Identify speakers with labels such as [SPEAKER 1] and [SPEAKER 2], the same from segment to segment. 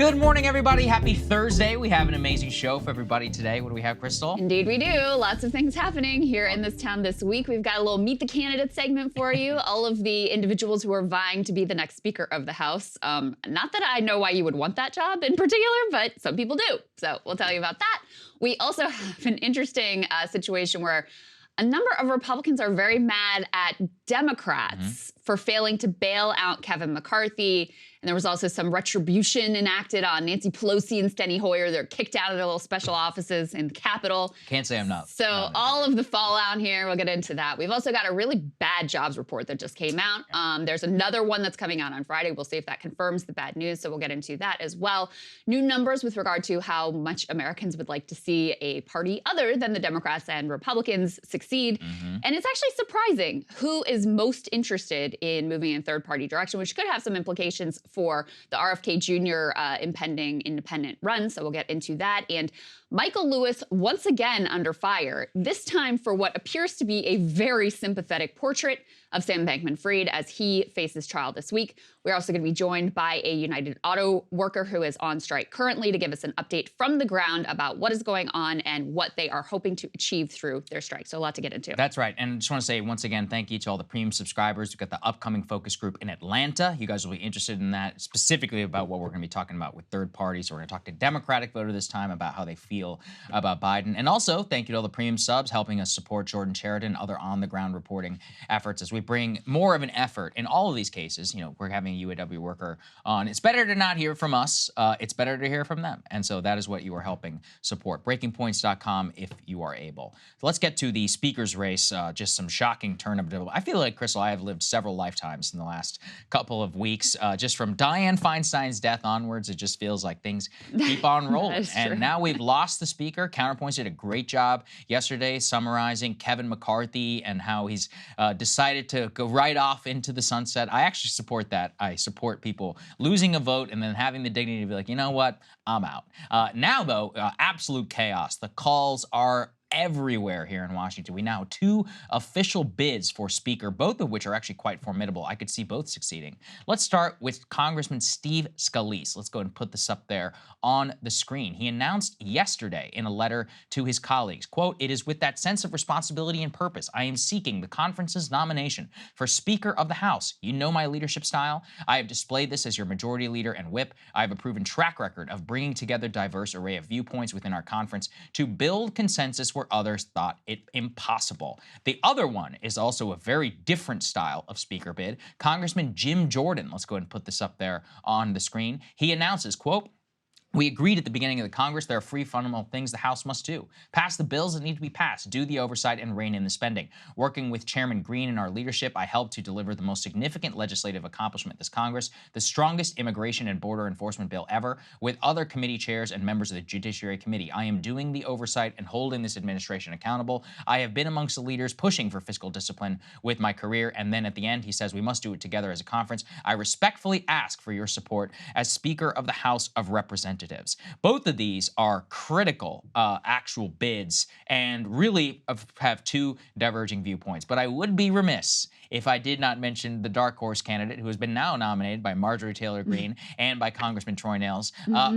[SPEAKER 1] Good morning, everybody. Happy Thursday. We have an amazing show for everybody today. What do we have, Krystal?
[SPEAKER 2] Indeed we do. Lots of things happening here in this town this week. We've got a little Meet the Candidate segment for you. All of the individuals who are vying to be the next Speaker of the House. Not that I know why you would want that job in particular, but some people do. So we'll tell you about that. We also have an interesting situation where a number of Republicans are very mad at Democrats for failing to bail out Kevin McCarthy. And there was also some retribution enacted on Nancy Pelosi and Steny Hoyer. They're kicked out of their little special offices in the Capitol.
[SPEAKER 1] Can't say I'm not.
[SPEAKER 2] So all of the fallout here, we'll get into that. We've also got a really bad jobs report that just came out. There's another one that's coming out on Friday. We'll see if that confirms the bad news. So we'll get into that as well. New numbers with regard to how much Americans would like to see a party other than the Democrats and Republicans succeed. And it's actually surprising who is most interested in moving in a third-party direction, which could have some implications for the RFK Jr. Impending independent run. So we'll get into that. And Michael Lewis once again under fire, this time for what appears to be a very sympathetic portrait of Sam Bankman-Fried as he faces trial this week. We're also going to be joined by a United Auto worker who is on strike currently to give us an update from the ground about what is going on and what they are hoping to achieve through their strike. So a lot to get into.
[SPEAKER 1] That's right. And I just want to say once again, thank you to all the premium subscribers. We've got the upcoming focus group in Atlanta. You guys will be interested in that, specifically about what we're going to be talking about with third parties. So we're going to talk to Democratic voter this time about how they feel about Biden. And also, thank you to all the premium subs helping us support Jordan Sheridan and other on-the-ground reporting efforts as we bring more of an effort in all of these cases. You know, we're having a UAW worker on. It's better to not hear from us. It's better to hear from them. And so that is what you are helping support. BreakingPoints.com if you are able. So let's get to the speaker's race. Just some shocking turn of development. I feel like, Krystal, I have lived several lifetimes in the last couple of weeks. Just from Dianne Feinstein's death onwards, it just feels like things keep on rolling. And now we've lost the speaker. Counterpoints did a great job yesterday summarizing Kevin McCarthy and how he's decided to go right off into the sunset. I actually support that. I support people losing a vote and then having the dignity to be like, you know what, I'm out. Now, though, absolute chaos. The calls are everywhere here in Washington. We now have 2 official bids for speaker, both of which are actually quite formidable. I could see both succeeding. Let's start with Congressman Steve Scalise. Let's go ahead and put this up there on the screen. He announced yesterday in a letter to his colleagues, quote, "It is with that sense of responsibility and purpose I am seeking the conference's nomination for Speaker of the House. You know my leadership style. I have displayed this as your majority leader and whip. I have a proven track record of bringing together diverse array of viewpoints within our conference to build consensus where others thought it impossible." The other one is also a very different style of speaker bid. Congressman Jim Jordan, let's go ahead and put this up there on the screen. He announces, quote, "We agreed at the beginning of the Congress there are 3 fundamental things the House must do. Pass the bills that need to be passed, do the oversight, and rein in the spending. Working with Chairman Green and our leadership, I helped to deliver the most significant legislative accomplishment this Congress, the strongest immigration and border enforcement bill ever, with other committee chairs and members of the Judiciary Committee. I am doing the oversight and holding this administration accountable. I have been amongst the leaders pushing for fiscal discipline with my career." And then at the end, he says, "We must do it together as a conference. I respectfully ask for your support as Speaker of the House of Representatives." Both of these are critical actual bids and really have 2 diverging viewpoints. But I would be remiss if I did not mention the dark horse candidate who has been now nominated by Marjorie Taylor Greene and by Congressman Troy Nehls,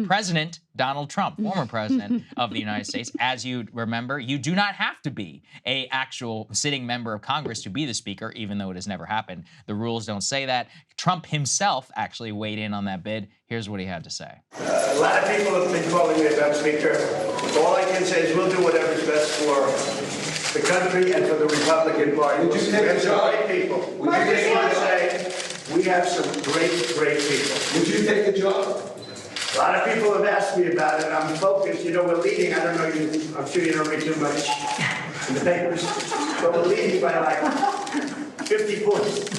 [SPEAKER 1] President Donald Trump, former president of the United States. As you remember, you do not have to be an actual sitting member of Congress to be the speaker, even though it has never happened. The rules don't say that. Trump himself actually weighed in on that bid. Here's what he had to say.
[SPEAKER 3] A lot of people have been calling me about Speaker. All I can say is we'll do whatever's best for the country and for the Republican Party.
[SPEAKER 4] Would you take a job?
[SPEAKER 3] Great people. Would you take a job? We have some great people.
[SPEAKER 4] Would you take the job?
[SPEAKER 3] A lot of people have asked me about it. I'm focused. You know, we're leading. I don't know you. I'm sure you don't read too much in the papers, but we're leading by like 50 points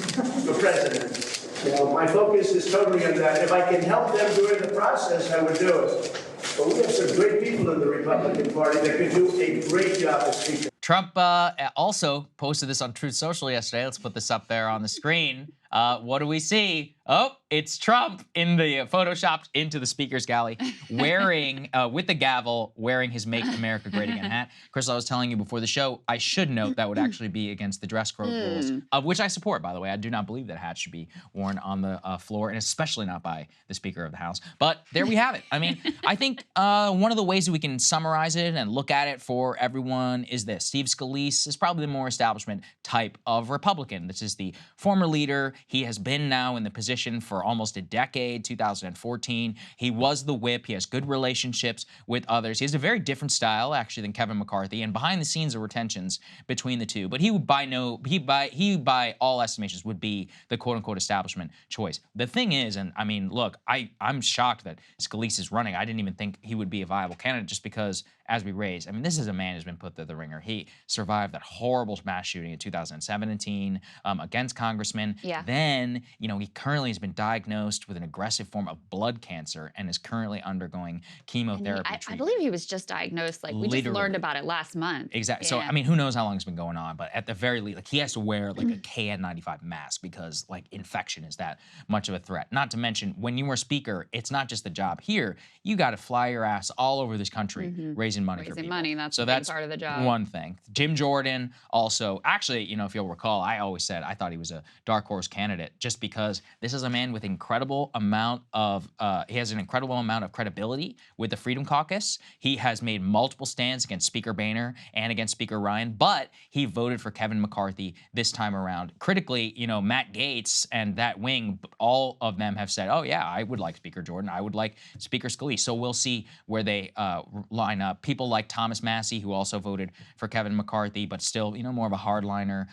[SPEAKER 3] for president. You know, my focus is totally on that. If I can help them during the process, I would do it. But we have some great people in the Republican Party that could do a great job as Speaker.
[SPEAKER 1] Trump also posted this on Truth Social yesterday. Let's put this up there on the screen. What do we see? Oh, it's Trump in the photoshopped into the speaker's galley, wearing with the gavel, wearing his "Make America Great Again" hat. Krystal, I was telling you before the show, I should note that would actually be against the dress code rules, of which I support, by the way. I do not believe that hat should be worn on the floor, and especially not by the Speaker of the House. But there we have it. I mean, I think one of the ways that we can summarize it and look at it for everyone is this: Steve Scalise is probably the more establishment type of Republican. This is the former leader. He has been now in the position for almost a decade, 2014. He was the whip. He has good relationships with others. He has a very different style, actually, than Kevin McCarthy. And behind the scenes, there were tensions between the two. But he would by all estimations would be the quote unquote establishment choice. The thing is, and I mean, look, I'm shocked that Scalise is running. I didn't even think he would be a viable candidate just because, as we raised, I mean, this is a man who's been put through the ringer. He survived that horrible mass shooting in 2017 against congressmen.
[SPEAKER 2] Yeah.
[SPEAKER 1] Then, he currently has been diagnosed with an aggressive form of blood cancer and is currently undergoing chemotherapy
[SPEAKER 2] I
[SPEAKER 1] treatment.
[SPEAKER 2] believe he was just diagnosed, like, we just learned about it last month.
[SPEAKER 1] Exactly.
[SPEAKER 2] Yeah.
[SPEAKER 1] So, I mean, who knows how long it's been going on, but at the very least, like, he has to wear like a KN95 mask because like infection is that much of a threat. Not to mention, when you are speaker, it's not just the job here. You got to fly your ass all over this country raising money for people.
[SPEAKER 2] That's
[SPEAKER 1] so
[SPEAKER 2] a big
[SPEAKER 1] that's
[SPEAKER 2] part of the job.
[SPEAKER 1] one thing. Jim Jordan also, actually, if you'll recall, I always said I thought he was a dark horse candidate just because this is a man with incredible amount of he has an incredible amount of credibility with the Freedom Caucus. He has made multiple stands against Speaker Boehner and against Speaker Ryan, but he voted for Kevin McCarthy this time around. Critically, Matt Gaetz and that wing, all of them have said, oh yeah, I would like Speaker Jordan, I would like Speaker Scalise. So we'll see where they line up. People like Thomas Massey, who also voted for Kevin McCarthy, but still, more of a hardliner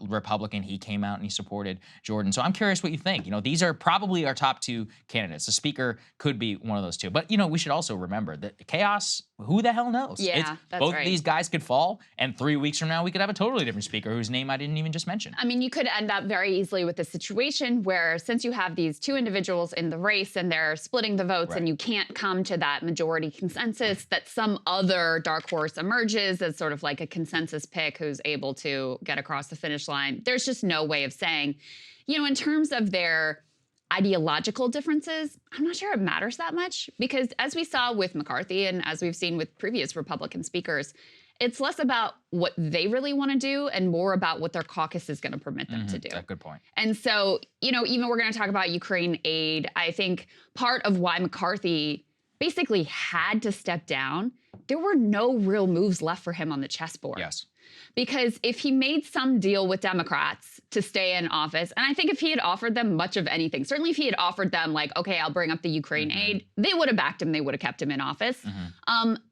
[SPEAKER 1] Republican. He came out and he supported Jordan. So I'm curious what you think. These are probably our top two candidates. The Speaker could be one of those two. But, we should also remember that chaos, who the hell knows?
[SPEAKER 2] Yeah, that's
[SPEAKER 1] both
[SPEAKER 2] right.
[SPEAKER 1] of these guys could fall, and 3 weeks from now, we could have a totally different speaker whose name I didn't even just mention.
[SPEAKER 2] I mean, you could end up very easily with a situation where, since you have these two individuals in the race and they're splitting the votes,
[SPEAKER 1] Right.
[SPEAKER 2] and you can't come to that majority consensus, that some other dark horse emerges as sort of like a consensus pick who's able to get across the finish line. There's just no way of saying, in terms of their ideological differences, I'm not sure it matters that much, because as we saw with McCarthy and as we've seen with previous Republican speakers, it's less about what they really want to do and more about what their caucus is going to permit them to do.
[SPEAKER 1] That's a good point.
[SPEAKER 2] And so, even we're going to talk about Ukraine aid. I think part of why McCarthy basically had to step down, there were no real moves left for him on the chessboard.
[SPEAKER 1] Yes.
[SPEAKER 2] Because if he made some deal with Democrats to stay in office, and I think if he had offered them much of anything, certainly if he had offered them like, okay, I'll bring up the Ukraine aid, they would have backed him. They would have kept him in office.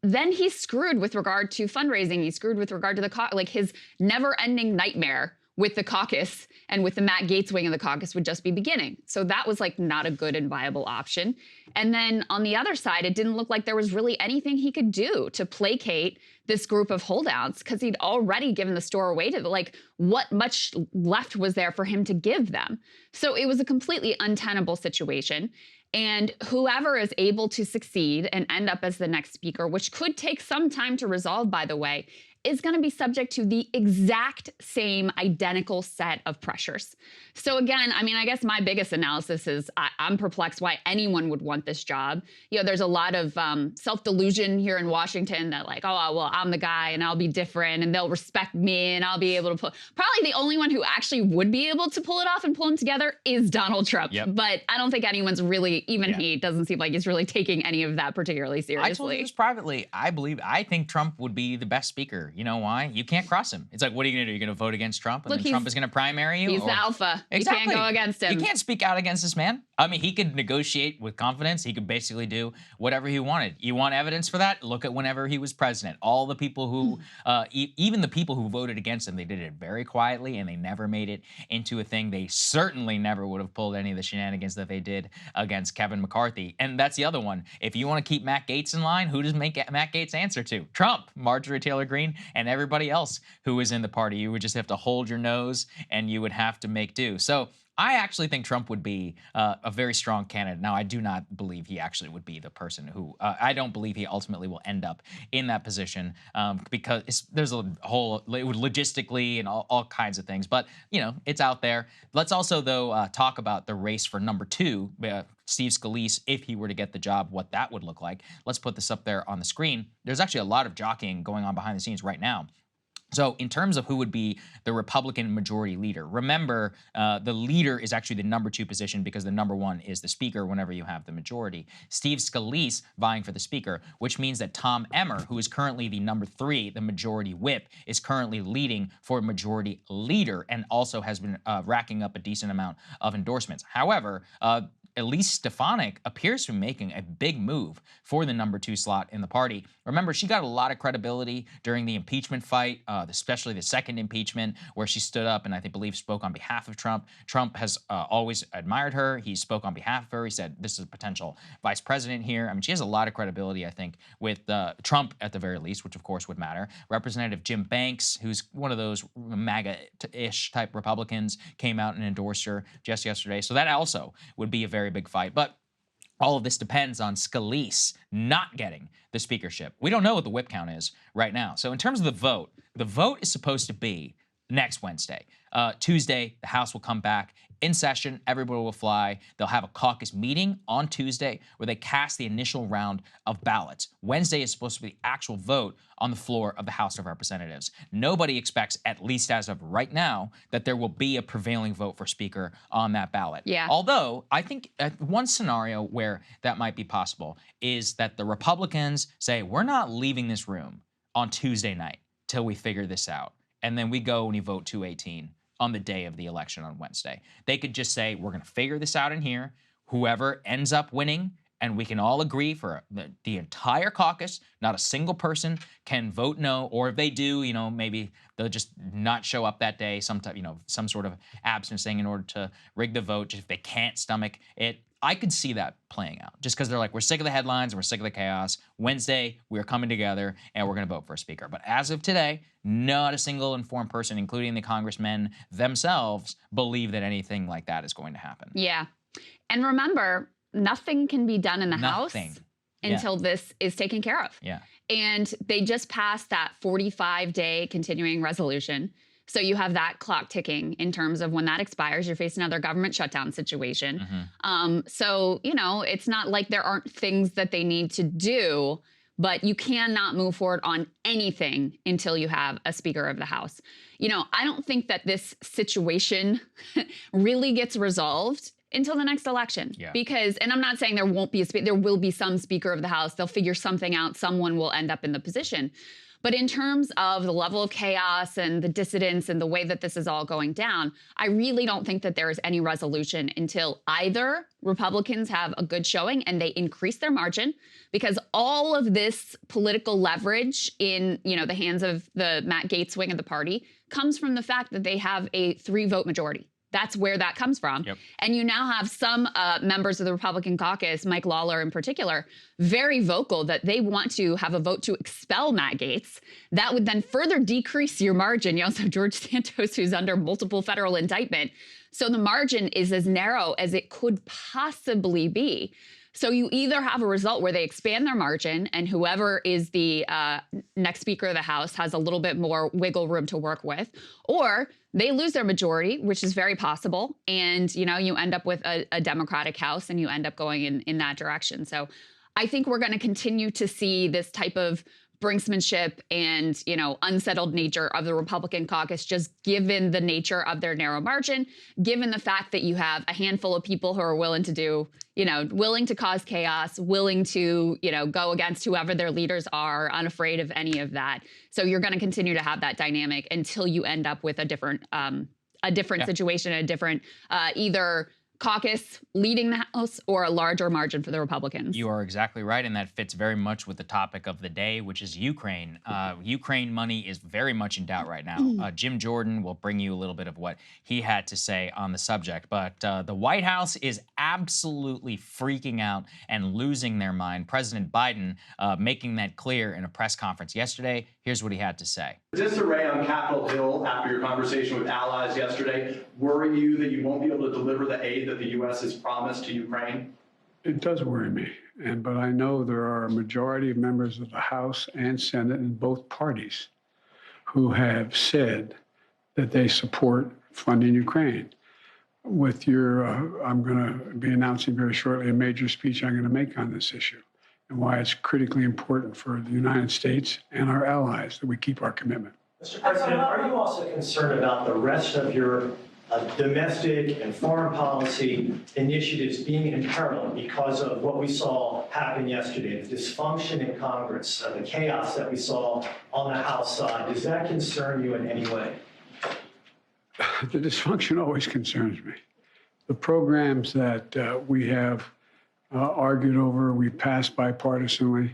[SPEAKER 2] Then he's screwed with regard to fundraising. He's screwed with regard to the his never-ending nightmare with the caucus and with the Matt Gaetz wing of the caucus would just be beginning. So that was like not a good and viable option. And then on the other side, it didn't look like there was really anything he could do to placate this group of holdouts, because he'd already given the store away to what much left was there for him to give them. So it was a completely untenable situation. And whoever is able to succeed and end up as the next speaker, which could take some time to resolve, by the way, is going to be subject to the exact same identical set of pressures. So again, I mean, I guess my biggest analysis is I'm perplexed why anyone would want this job. There's a lot of self-delusion here in Washington that like, oh, well, I'm the guy and I'll be different and they'll respect me and I'll be able to pull. Probably the only one who actually would be able to pull it off and pull them together is Donald Trump.
[SPEAKER 1] Yep.
[SPEAKER 2] But I don't think anyone's really, he doesn't seem like he's really taking any of that particularly seriously.
[SPEAKER 1] I told you this privately. I think Trump would be the best speaker. You know why? You can't cross him. It's like, what are you going to do? You're going to vote against Trump, and
[SPEAKER 2] Look,
[SPEAKER 1] then Trump is going to primary you?
[SPEAKER 2] He's the alpha.
[SPEAKER 1] Exactly.
[SPEAKER 2] You can't go against him.
[SPEAKER 1] You can't speak out against this man. I mean, he could negotiate with confidence. He could basically do whatever he wanted. You want evidence for that? Look at whenever he was president. All the people who, even the people who voted against him, they did it very quietly, and they never made it into a thing. They certainly never would have pulled any of the shenanigans that they did against Kevin McCarthy. And that's the other one. If you want to keep Matt Gaetz in line, who does Matt Gaetz answer to? Trump, Marjorie Taylor Greene, and everybody else who is in the party. You would just have to hold your nose and you would have to make do. So I actually think Trump would be a very strong candidate. Now, I do not believe he actually would be the person who, I don't believe he ultimately will end up in that position because there's a whole, logistically and all kinds of things. But, you know, it's out there. Let's also, though, talk about the race for number 2, Steve Scalise, if he were to get the job, what that would look like. Let's put this up there on the screen. There's actually a lot of jockeying going on behind the scenes right now. So in terms of who would be the Republican majority leader, remember the leader is actually the number 2 position because the number 1 is the speaker whenever you have the majority. Steve Scalise vying for the speaker, which means that Tom Emmer, who is currently the number 3, the majority whip, is currently leading for majority leader and also has been racking up a decent amount of endorsements. However, Elise Stefanik appears to be making a big move for the number 2 slot in the party. Remember, she got a lot of credibility during the impeachment fight, especially the second impeachment, where she stood up and I believe spoke on behalf of Trump. Trump has always admired her. He spoke on behalf of her. He said, this is a potential vice president here. I mean, she has a lot of credibility, I think, with Trump at the very least, which of course would matter. Representative Jim Banks, who's one of those MAGA-ish type Republicans, came out and endorsed her just yesterday. So that also would be a very big fight. But all of this depends on Scalise not getting the speakership. We don't know what the whip count is right now. So in terms of the vote is supposed to be next Wednesday. Tuesday, the House will come back in session. Everybody will fly. They'll have a caucus meeting on Tuesday where they cast the initial round of ballots. Wednesday is supposed to be the actual vote on the floor of the House of Representatives. Nobody expects, at least as of right now, that there will be a prevailing vote for speaker on that ballot.
[SPEAKER 2] Yeah.
[SPEAKER 1] Although, I think one scenario where that might be possible is that the Republicans say, we're not leaving this room on Tuesday night till we figure this out. And then we go and we vote 218 on the day of the election on Wednesday. They could just say, we're going to figure this out in here. Whoever ends up winning, and we can all agree for the entire caucus, not a single person can vote no, or if they do, you know, maybe they'll just not show up that day, some sort of absence thing in order to rig the vote, just if they can't stomach it. I could see that playing out just because they're like, we're sick of the headlines and we're sick of the chaos. Wednesday, we're coming together and we're going to vote for a speaker. But as of today, not a single informed person, including the congressmen themselves, believe that anything like that is going to happen.
[SPEAKER 2] Yeah. And remember, nothing can be done in the House until this is taken care of.
[SPEAKER 1] Yeah.
[SPEAKER 2] And they just passed that 45-day continuing resolution. So you have that clock ticking in terms of when that expires, you're facing another government shutdown situation. So, you know, it's not like there aren't things that they need to do, but you cannot move forward on anything until you have a Speaker of the House. You know, I don't think that this situation really gets resolved until the next election. Because, and I'm not saying there won't be there will be some Speaker of the House. They'll figure something out. Someone will end up in the position. But in terms of the level of chaos and the dissidents and the way that this is all going down, I really don't think that there is any resolution until either Republicans have a good showing and they increase their margin, because all of this political leverage in, you know, the hands of the Matt Gaetz wing of the party comes from the fact that they have a 3-vote majority. That's where that comes from. And you now have some members of the Republican caucus, Mike Lawler in particular, very vocal that they want to have a vote to expel Matt Gaetz. That would then further decrease your margin. You also have George Santos, who's under multiple federal indictment. So the margin is as narrow as it could possibly be. So you either have a result where they expand their margin and whoever is the next Speaker of the House has a little bit more wiggle room to work with, or they lose their majority, which is very possible. And, you know, you end up with a Democratic House and you end up going in that direction. So I think we're going to continue to see this type of brinksmanship and, you know, unsettled nature of the Republican caucus, just given the nature of their narrow margin, given the fact that you have a handful of people who are willing to do, you know, willing to cause chaos, willing to, you know, go against whoever their leaders are, unafraid of any of that. So you're going to continue to have that dynamic until you end up with a different situation, a different either caucus leading the House or a larger margin for the Republicans?
[SPEAKER 1] You are exactly right, and that fits very much with the topic of the day, which is Ukraine. Ukraine money is very much in doubt right now. Jim Jordan will bring you a little bit of what he had to say on the subject, but the White House is absolutely freaking out and losing their mind. President Biden making that clear in a press conference yesterday. Here's what he had to say.
[SPEAKER 5] Disarray on Capitol Hill after your conversation with allies yesterday worry you that you won't be able to deliver the aid that the U.S. has promised to Ukraine?
[SPEAKER 6] It does worry me, but I know there are a majority of members of the House and Senate in both parties who have said that they support funding Ukraine. With your, I'm going to be announcing very shortly a major speech I'm going to make on this issue and why it's critically important for the United States and our allies that we keep our commitment.
[SPEAKER 7] Mr. President, are you also concerned about the rest of your domestic and foreign policy initiatives being in peril because of what we saw happen yesterday, the dysfunction in Congress, the chaos that we saw on the House side? Does that concern you in any way?
[SPEAKER 6] The dysfunction always concerns me. The programs that we have argued over, we passed bipartisanly,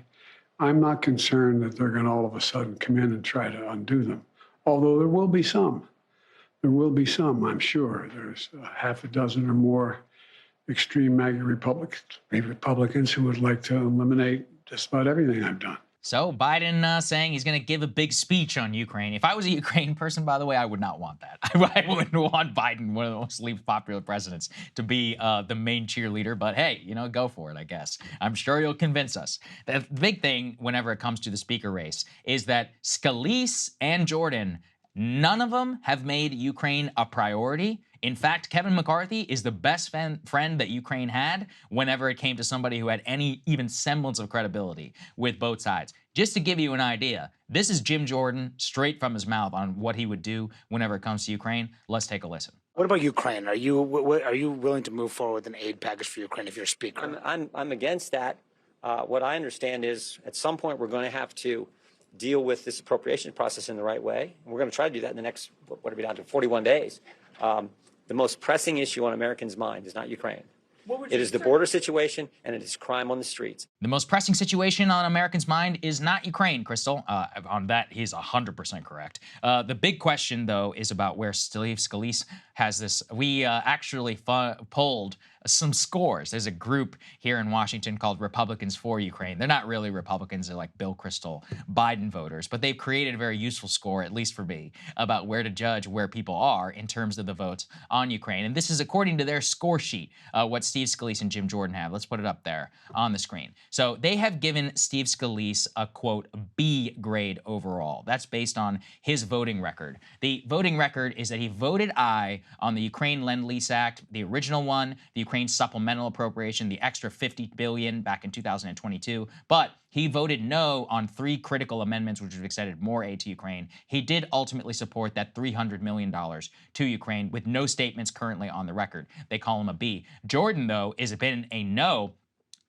[SPEAKER 6] I'm not concerned that they're going to all of a sudden come in and try to undo them, although there will be some. There will be some, I'm sure. There's half a dozen or more extreme MAGA Republicans who would like to eliminate just about everything I've done.
[SPEAKER 1] So Biden saying he's going to give a big speech on Ukraine. If I was a Ukraine person, by the way, I would not want that. I wouldn't want Biden, one of the most least popular presidents, to be the main cheerleader. But hey, you know, go for it, I guess. I'm sure you'll convince us. The big thing whenever it comes to the speaker race is that Scalise and Jordan, none of them have made Ukraine a priority. In fact, Kevin McCarthy is the best friend that Ukraine had whenever it came to somebody who had any even semblance of credibility with both sides. Just to give you an idea, this is Jim Jordan straight from his mouth on what he would do whenever it comes to Ukraine. Let's take a listen.
[SPEAKER 8] What about Ukraine? Are you willing to move forward with an aid package for Ukraine if you're speaker?
[SPEAKER 9] I'm against that. What I understand is at some point we're going to have to deal with this appropriation process in the right way. And we're going to try to do that in the next, what are we down to, 41 days. The most pressing issue on Americans' mind is not Ukraine. It is the border situation, and it is crime on the streets.
[SPEAKER 1] The most pressing situation on Americans' mind is not Ukraine, Krystal. On that, he's 100% correct. The big question, though, is about where Steve Scalise has this. We actually polled some scores. There's a group here in Washington called Republicans for Ukraine. They're not really Republicans. They're like Bill Kristol Biden voters, but they've created a very useful score, at least for me, about where to judge where people are in terms of the votes on Ukraine. And this is according to their score sheet, what Steve Scalise and Jim Jordan have. Let's put it up there on the screen. So they have given Steve Scalise a, quote, B grade overall. That's based on his voting record. The voting record is that he voted aye on the Ukraine Lend-Lease Act, the original one, the Ukraine supplemental appropriation, the extra $50 billion back in 2022, but he voted no on 3 critical amendments which would have extended more aid to Ukraine. He did ultimately support that $300 million to Ukraine with no statements currently on the record. They call him a B. Jordan, though, has been a no.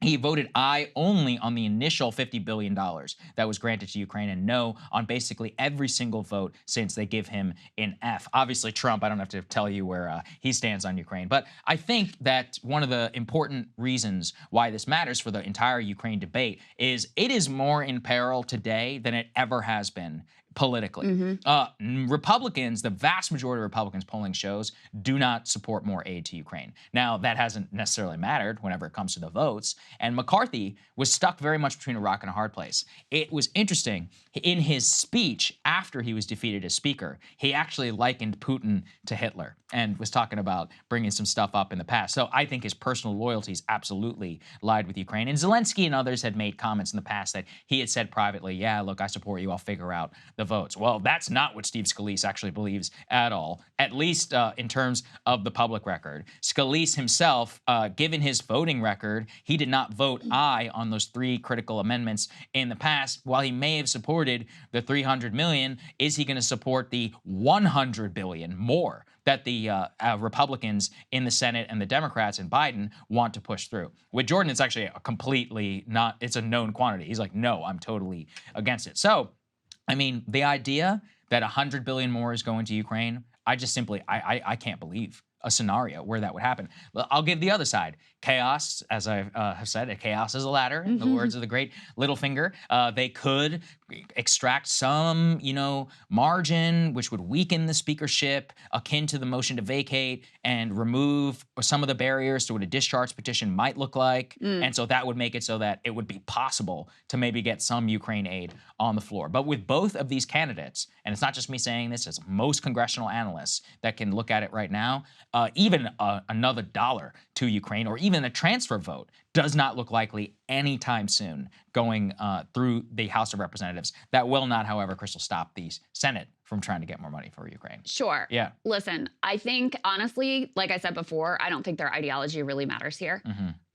[SPEAKER 1] He voted aye only on the initial $50 billion that was granted to Ukraine and no on basically every single vote since they give him an F. Obviously, Trump, I don't have to tell you where he stands on Ukraine. But I think that one of the important reasons why this matters for the entire Ukraine debate is it is more in peril today than it ever has been politically. Republicans, the vast majority of Republicans polling shows, do not support more aid to Ukraine. Now, that hasn't necessarily mattered whenever it comes to the votes, and McCarthy was stuck very much between a rock and a hard place. It was interesting. In his speech after he was defeated as speaker, he actually likened Putin to Hitler and was talking about bringing some stuff up in the past. So I think his personal loyalties absolutely lied with Ukraine. And Zelensky and others had made comments in the past that he had said privately, yeah, look, I support you, I'll figure out the votes. Well, that's not what Steve Scalise actually believes at all, at least in terms of the public record. Scalise himself, given his voting record, he did not vote aye on those 3 critical amendments in the past. While he may have supported the $300 million, is he going to support the $100 billion more that the Republicans in the Senate and the Democrats and Biden want to push through? With Jordan, it's actually a completely not, it's a known quantity. He's like, no, I'm totally against it. So, I mean, the idea that $100 billion more is going to Ukraine, I just simply, I can't believe. a scenario where that would happen. Well, I'll give the other side. Chaos, as I have said, chaos is a ladder, in the words of the great Littlefinger. They could extract some, margin which would weaken the speakership, akin to the motion to vacate, and remove some of the barriers to what a discharge petition might look like. And so that would make it so that it would be possible to maybe get some Ukraine aid on the floor. But with both of these candidates, and it's not just me saying this, it's most congressional analysts that can look at it right now, even another dollar to Ukraine or even a transfer vote does not look likely anytime soon going through the House of Representatives. That will not, however, Krystal, stop the Senate from trying to get more money for Ukraine.
[SPEAKER 2] Sure.
[SPEAKER 1] Yeah.
[SPEAKER 2] Listen, I think, honestly, like I said before, I don't think their ideology really matters here.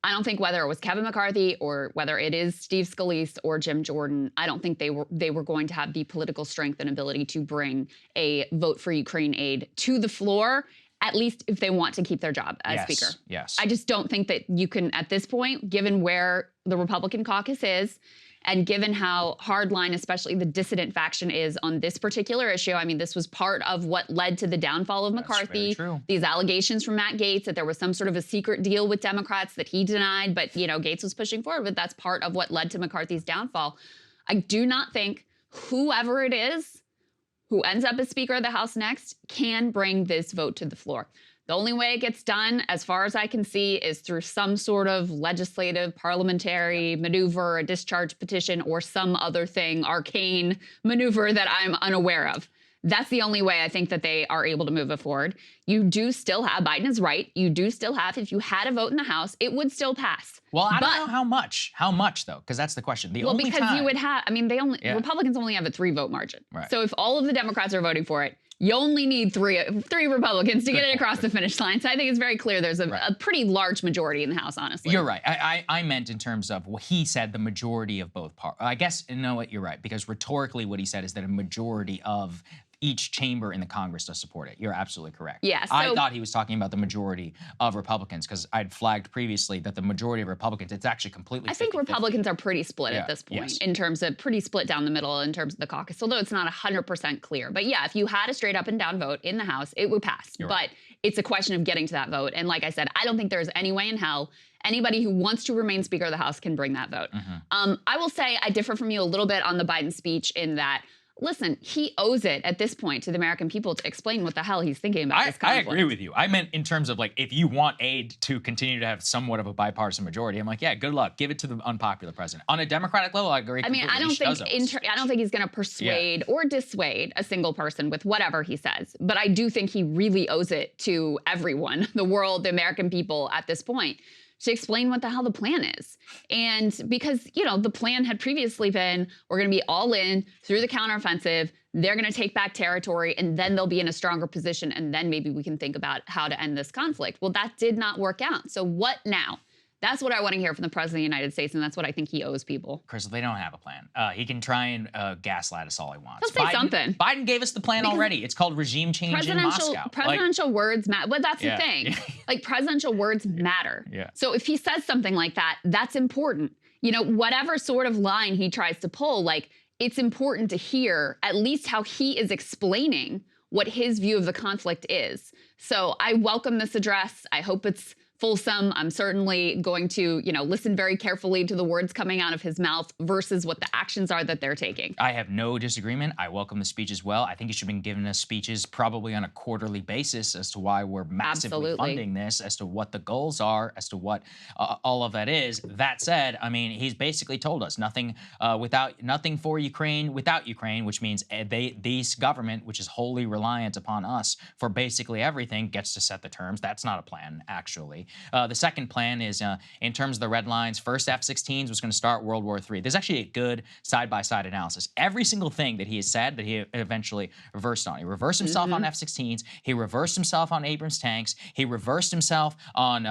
[SPEAKER 2] I don't think whether it was Kevin McCarthy or whether it is Steve Scalise or Jim Jordan, I don't think they were going to have the political strength and ability to bring a vote for Ukraine aid to the floor, at least if they want to keep their job as Speaker.
[SPEAKER 1] Yes.
[SPEAKER 2] I just don't think that you can, at this point, given where the Republican caucus is, and given how hardline, especially the dissident faction is on this particular issue, I mean, this was part of what led to the downfall of McCarthy.
[SPEAKER 1] Very true.
[SPEAKER 2] These allegations from Matt Gaetz that there was some sort of a secret deal with Democrats that he denied, but, Gaetz was pushing forward, but that's part of what led to McCarthy's downfall. I do not think whoever it is who ends up as Speaker of the House next can bring this vote to the floor. The only way it gets done, as far as I can see, is through some sort of legislative, parliamentary maneuver, a discharge petition, or some other thing, arcane maneuver that I'm unaware of. That's the only way I think that they are able to move it forward. You do still have, Biden is right, you do still have, if you had a vote in the House, it would still pass.
[SPEAKER 1] Well, I don't know how much. How much, though? Because that's the question.
[SPEAKER 2] You would have, Republicans only have a 3-vote margin.
[SPEAKER 1] Right.
[SPEAKER 2] So if all of the Democrats are voting for it, you only need three Republicans to get it across the finish line. So I think it's very clear there's a pretty large majority in the House, honestly.
[SPEAKER 1] You're right. I meant in terms of what he said, the majority of both parties. I guess, you're right, because rhetorically what he said is that a majority of each chamber in the Congress does support it. You're absolutely correct.
[SPEAKER 2] Yeah,
[SPEAKER 1] I thought he was talking about the majority of Republicans because I'd flagged previously that the majority of Republicans, it's actually completely 50-50.
[SPEAKER 2] I think Republicans are pretty split at this point in terms of pretty split down the middle in terms of the caucus, although it's not 100% clear. But yeah, if you had a straight up and down vote in the House, it would pass. But it's a question of getting to that vote. And like I said, I don't think there's any way in hell anybody who wants to remain Speaker of the House can bring that vote. I will say I differ from you a little bit on the Biden speech in that, listen, he owes it at this point to the American people to explain what the hell he's thinking about this conflict.
[SPEAKER 1] I agree with you. I meant in terms of if you want aid to continue to have somewhat of a bipartisan majority, I'm like, yeah, good luck. Give it to the unpopular president. On a Democratic level, I agree.
[SPEAKER 2] I mean, I don't think he's going to persuade or dissuade a single person with whatever he says. But I do think he really owes it to everyone, the world, the American people at this point, to explain what the hell the plan is. And because, the plan had previously been, we're going to be all in through the counteroffensive, they're going to take back territory, and then they'll be in a stronger position, and then maybe we can think about how to end this conflict. Well, that did not work out. So what now? That's what I want to hear from the President of the United States, and that's what I think he owes people.
[SPEAKER 1] Krystal, they don't have a plan. He can try and gaslight us all he wants.
[SPEAKER 2] He'll say something.
[SPEAKER 1] Biden gave us the plan already. It's called regime change in Moscow.
[SPEAKER 2] Presidential words matter. But that's the thing. Presidential words matter. So if he says something like that, that's important. Whatever sort of line he tries to pull, it's important to hear at least how he is explaining what his view of the conflict is. So I welcome this address. I hope it's fulsome. I'm certainly going to, listen very carefully to the words coming out of his mouth versus what the actions are that they're taking.
[SPEAKER 1] I have no disagreement. I welcome the speech as well. I think he should have been giving us speeches probably on a quarterly basis as to why we're massively funding this, as to what the goals are, as to what all of that is. That said, I mean, he's basically told us nothing for Ukraine without Ukraine, which means this government, which is wholly reliant upon us for basically everything, gets to set the terms. That's not a plan, actually. The second plan is, in terms of the red lines, first F-16s was going to start World War III. There's actually a good side-by-side analysis. Every single thing that he has said that he eventually reversed on. He reversed himself on F-16s. He reversed himself on Abrams tanks. He reversed himself on,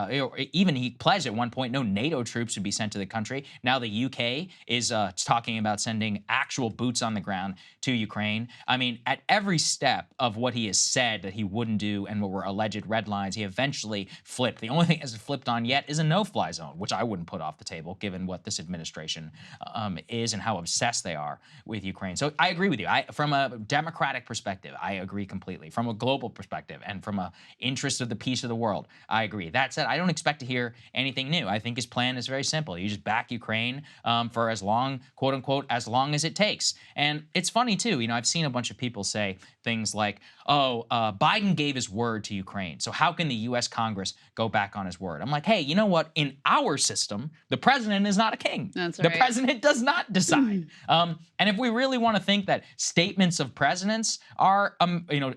[SPEAKER 1] even he pledged at one point no NATO troops would be sent to the country. Now the UK is talking about sending actual boots on the ground to Ukraine. I mean, at every step of what he has said that he wouldn't do and what were alleged red lines, he eventually flipped. The only only thing that hasn't flipped on yet is a no-fly zone, which I wouldn't put off the table given what this administration is and how obsessed they are with Ukraine. So I agree with you. From a democratic perspective, I agree completely. From a global perspective and from a interest of the peace of the world, I agree. That said, I don't expect to hear anything new. I think his plan is very simple. You just back Ukraine for as long, quote unquote, as long as it takes. And it's funny too, I've seen a bunch of people say things like, Biden gave his word to Ukraine, so how can the U.S. Congress go back on his word? I'm like, hey, you know what? In our system, the president is not a king.
[SPEAKER 2] That's
[SPEAKER 1] The
[SPEAKER 2] right.
[SPEAKER 1] president does not decide. And if we really want to think that statements of presidents are,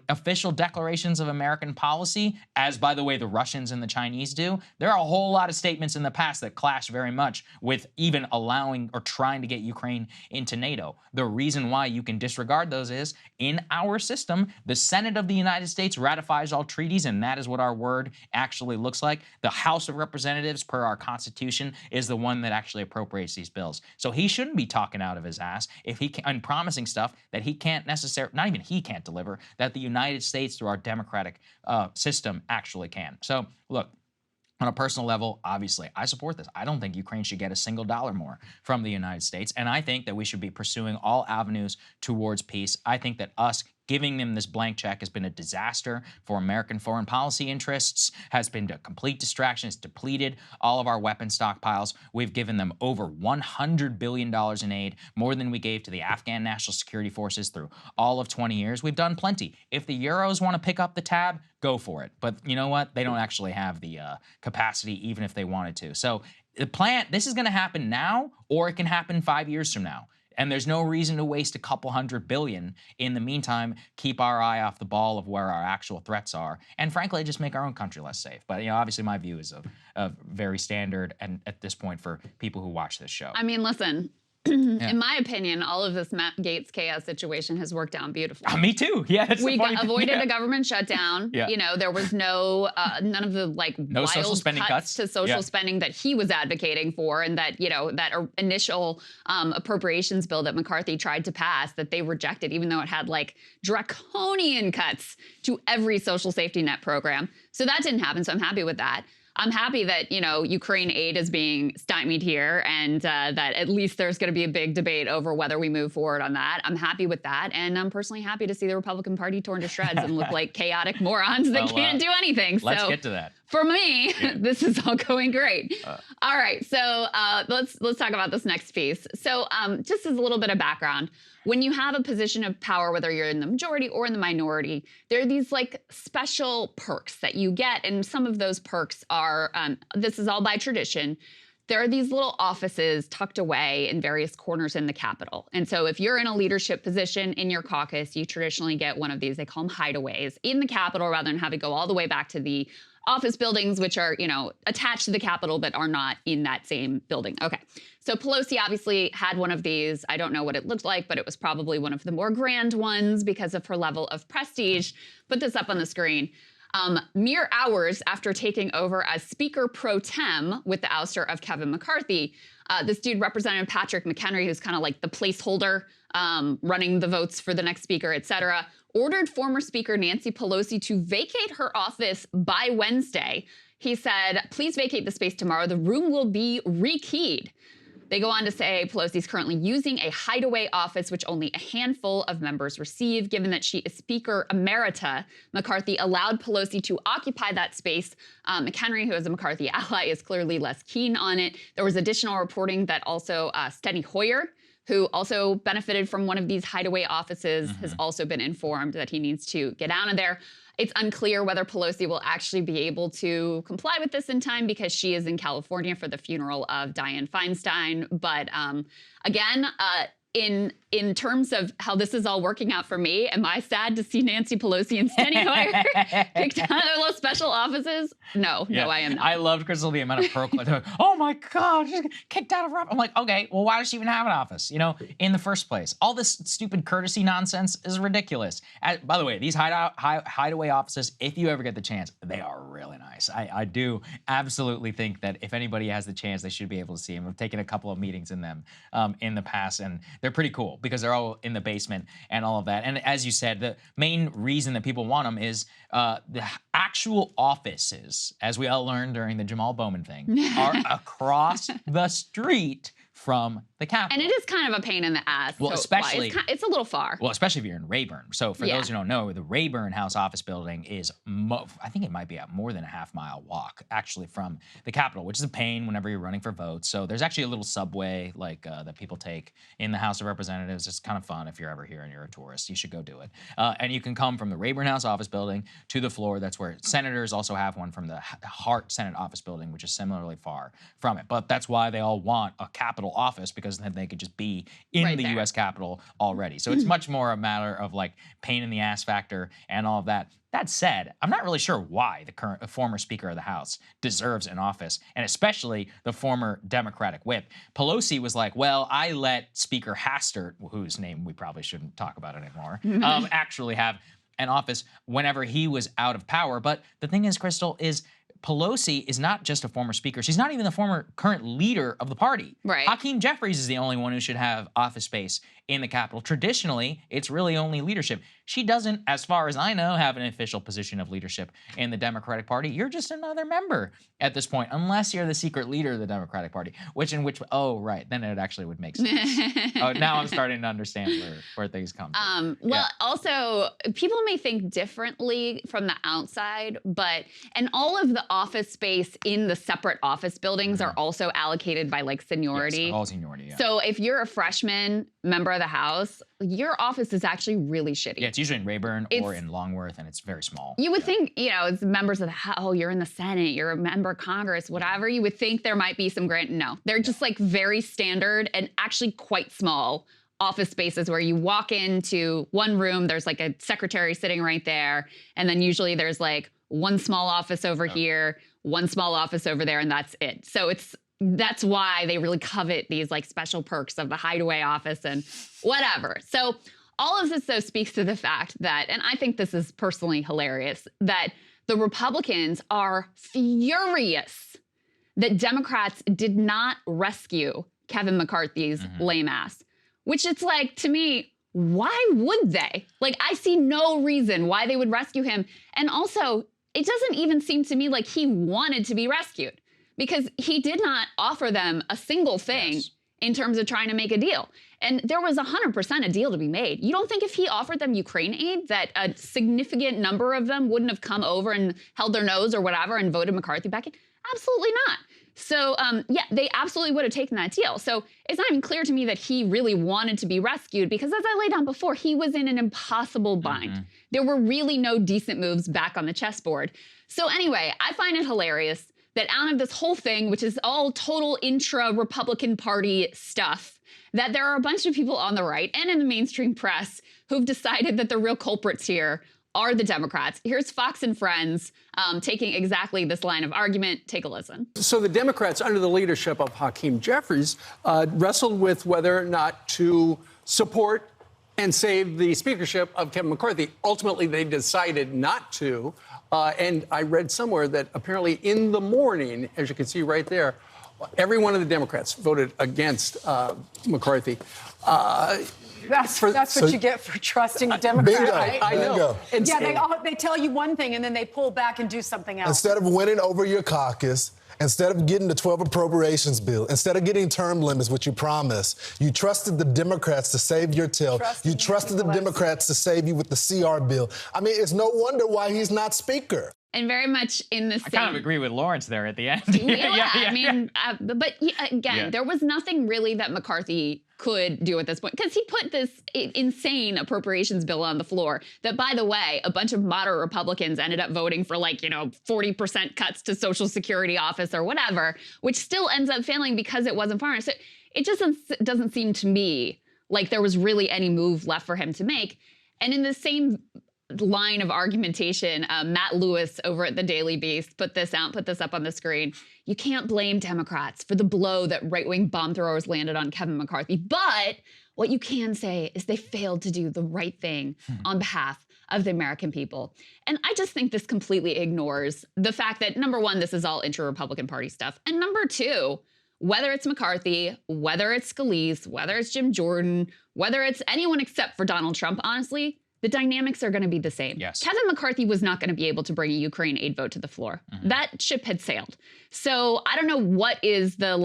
[SPEAKER 1] official declarations of American policy, as by the way the Russians and the Chinese do, there are a whole lot of statements in the past that clash very much with even allowing or trying to get Ukraine into NATO. The reason why you can disregard those is in our system, the Senate of the United States ratifies all treaties, and that is what our word actually looks like. The House of Representatives, per our Constitution, is the one that actually appropriates these bills. So he shouldn't be talking out of his ass if he can, and promising stuff that he can't necessarily, not even he can't deliver, that the United States through our democratic system actually can. So look, on a personal level, obviously, I support this. I don't think Ukraine should get a single dollar more from the United States, and I think that we should be pursuing all avenues towards peace. I think that us giving them this blank check has been a disaster for American foreign policy interests, has been a complete distraction. It's depleted all of our weapon stockpiles. We've given them over $100 billion in aid, more than we gave to the Afghan National Security Forces through all of 20 years. We've done plenty. If the Euros want to pick up the tab, go for it. But you know what? They don't actually have the capacity, even if they wanted to. So the plan, this is going to happen now, or it can happen 5 years from now. And there's no reason to waste a couple $100 billion. In the meantime, keep our eye off the ball of where our actual threats are. And frankly, just make our own country less safe. But obviously my view is a very standard and at this point for people who watch this show.
[SPEAKER 2] I mean, listen, in my opinion, all of this Matt Gaetz chaos situation has worked out beautifully.
[SPEAKER 1] Me too. Yeah, that's
[SPEAKER 2] We
[SPEAKER 1] the funny thing.
[SPEAKER 2] avoided
[SPEAKER 1] Yeah.
[SPEAKER 2] a government shutdown.
[SPEAKER 1] Yeah.
[SPEAKER 2] There was no none of the wild
[SPEAKER 1] social spending cuts.
[SPEAKER 2] to social
[SPEAKER 1] Yeah.
[SPEAKER 2] spending that he was advocating for, and that that initial appropriations bill that McCarthy tried to pass that they rejected, even though it had draconian cuts to every social safety net program. So that didn't happen. So I'm happy with that. I'm happy that, Ukraine aid is being stymied here, and that at least there's going to be a big debate over whether we move forward on that. I'm happy with that. And I'm personally happy to see the Republican Party torn to shreds and look like chaotic morons that can't do anything.
[SPEAKER 1] Let's
[SPEAKER 2] So
[SPEAKER 1] get to that.
[SPEAKER 2] for me, this is all going great. All right, so let's talk about this next piece. So just as a little bit of background, when you have a position of power, whether you're in the majority or in the minority, there are these special perks that you get, and some of those perks are, this is all by tradition, there are these little offices tucked away in various corners in the Capitol. And so if you're in a leadership position in your caucus, you traditionally get one of these, they call them hideaways, in the Capitol rather than having to go all the way back to the office buildings, which are, attached to the Capitol but are not in that same building. Okay, so Pelosi obviously had one of these. I don't know what it looked like, but it was probably one of the more grand ones because of her level of prestige. Put this up on the screen. Mere hours after taking over as Speaker pro tem with the ouster of Kevin McCarthy, this dude, Representative Patrick McHenry, who's kind of like the placeholder running the votes for the next speaker, et cetera, ordered former Speaker Nancy Pelosi to vacate her office by Wednesday. He said, please vacate the space tomorrow. The room will be rekeyed. They go on to say Pelosi's currently using a hideaway office, which only a handful of members receive. Given that she is Speaker Emerita, McCarthy allowed Pelosi to occupy that space. McHenry, who is a McCarthy ally, is clearly less keen on it. There was additional reporting that also Steny Hoyer, who also benefited from one of these hideaway offices, has also been informed that he needs to get out of there. It's unclear whether Pelosi will actually be able to comply with this in time because she is in California for the funeral of Dianne Feinstein. But again, in terms of how this is all working out for me, am I sad to see Nancy Pelosi and Steny Hoyer kicked out of their little special offices? No, I am not.
[SPEAKER 1] I loved, Krystal, the amount of proclaim. Oh my God, she's kicked out of her office. I'm like, okay, well, why does she even have an office? In the first place, all this stupid courtesy nonsense is ridiculous. By the way, these hideaway offices, if you ever get the chance, they are really nice. I do absolutely think that if anybody has the chance, they should be able to see them. I've taken a couple of meetings in them in the past, and They're pretty cool because they're all in the basement and all of that. And as you said, the main reason that people want them is the actual offices, as we all learned during the Jamal Bowman thing, are across the street from the Capitol.
[SPEAKER 2] And it is kind of a pain in the ass.
[SPEAKER 1] Well, especially
[SPEAKER 2] it's a little far.
[SPEAKER 1] Well, especially if you're in Rayburn. So for those who don't know, the Rayburn House office building is, I think it might be a more than a half-mile walk actually from the Capitol, which is a pain whenever you're running for votes. So there's actually a little subway like that people take in the House of Representatives. It's kind of fun if you're ever here and you're a tourist. You should go do it. And you can come from the Rayburn House office building to the floor. That's where senators also have one from the Hart Senate office building, which is similarly far from it. But that's why they all want a Capitol office, because then they could just be in the U.S. Capitol already. So it's much more a matter of like pain in the ass factor and all of that. That said, I'm not really sure why the former Speaker of the House deserves an office, and especially the former Democratic whip. Pelosi was like, well, I let Speaker Hastert, whose name we probably shouldn't talk about anymore, actually have an office whenever he was out of power. But the thing is, Krystal, is Pelosi is not just a former speaker. She's not even the former current leader of the party.
[SPEAKER 2] Right.
[SPEAKER 1] Hakeem Jeffries is the only one who should have office space in the Capitol. Traditionally, it's really only leadership. She doesn't, as far as I know, have an official position of leadership in the Democratic Party. You're just another member at this point, unless you're the secret leader of the Democratic Party, oh, right, then it actually would make sense. Oh, now I'm starting to understand where things come from.
[SPEAKER 2] Also, people may think differently from the outside, and all of the office space in the separate office buildings are also allocated by like seniority.
[SPEAKER 1] Yes, all seniority, yeah.
[SPEAKER 2] So if you're a freshman member of the House, your office is actually really shitty.
[SPEAKER 1] Yeah, it's usually in Rayburn or in Longworth, and it's very small.
[SPEAKER 2] You would think, it's members of the House, you're in the Senate, you're a member of Congress, whatever. You would think there might be some grant. No, they're just like very standard and actually quite small office spaces where you walk into one room, there's like a secretary sitting right there, and then usually there's like one small office over here, one small office over there, and that's it. So that's why they really covet these like special perks of the hideaway office and whatever. So all of this though speaks to the fact that, and I think this is personally hilarious, that the Republicans are furious that Democrats did not rescue Kevin McCarthy's lame ass, which it's like, to me, why would they? Like, I see no reason why they would rescue him. And also, it doesn't even seem to me like he wanted to be rescued, because he did not offer them a single thing in terms of trying to make a deal. And there was 100% a deal to be made. You don't think if he offered them Ukraine aid that a significant number of them wouldn't have come over and held their nose or whatever and voted McCarthy back in? Absolutely not. So they absolutely would have taken that deal. So it's not even clear to me that he really wanted to be rescued, because as I laid down before, he was in an impossible bind. There were really no decent moves back on the chessboard. So anyway, I find it hilarious that out of this whole thing, which is all total intra-Republican Party stuff, that there are a bunch of people on the right and in the mainstream press who've decided that the real culprits here are the Democrats. Here's Fox and Friends taking exactly this line of argument. Take a listen.
[SPEAKER 10] So the Democrats, under the leadership of Hakeem Jeffries, wrestled with whether or not to support and save the speakership of Kevin McCarthy. Ultimately, they decided not to. And I read somewhere that apparently in the morning, as you can see right there, every one of the Democrats voted against McCarthy.
[SPEAKER 11] That's what you get for trusting a Democrat.
[SPEAKER 12] Bingo.
[SPEAKER 11] Right?
[SPEAKER 10] I know.
[SPEAKER 12] Bingo.
[SPEAKER 11] They tell you one thing and then they pull back and do something else.
[SPEAKER 12] Instead of winning over your caucus, instead of getting the 12 appropriations bill, instead of getting term limits, which you promised, you trusted the Democrats to save your tail. You trusted the Democrats to save you with the CR bill. I mean, it's no wonder why he's not speaker.
[SPEAKER 2] And very much in the same...
[SPEAKER 1] I kind of agree with Lawrence there at the end.
[SPEAKER 2] There was nothing really that McCarthy could do at this point, because he put this insane appropriations bill on the floor that, by the way, a bunch of moderate Republicans ended up voting for 40% cuts to Social Security office or whatever, which still ends up failing because it wasn't far enough. So it just doesn't seem to me like there was really any move left for him to make. And in the same line of argumentation, Matt Lewis over at the Daily Beast put this up on the screen. You can't blame Democrats for the blow that right-wing bomb throwers landed on Kevin McCarthy, but what you can say is they failed to do the right thing on behalf of the American people. And I just think this completely ignores the fact that, number one, this is all intra-Republican Party stuff, and number two, whether it's McCarthy, whether it's Scalise, whether it's Jim Jordan, whether it's anyone except for Donald Trump, honestly, the dynamics are going to be the same.
[SPEAKER 1] Yes.
[SPEAKER 2] Kevin McCarthy was not going to be able to bring a Ukraine aid vote to the floor. That ship had sailed. So I don't know what is the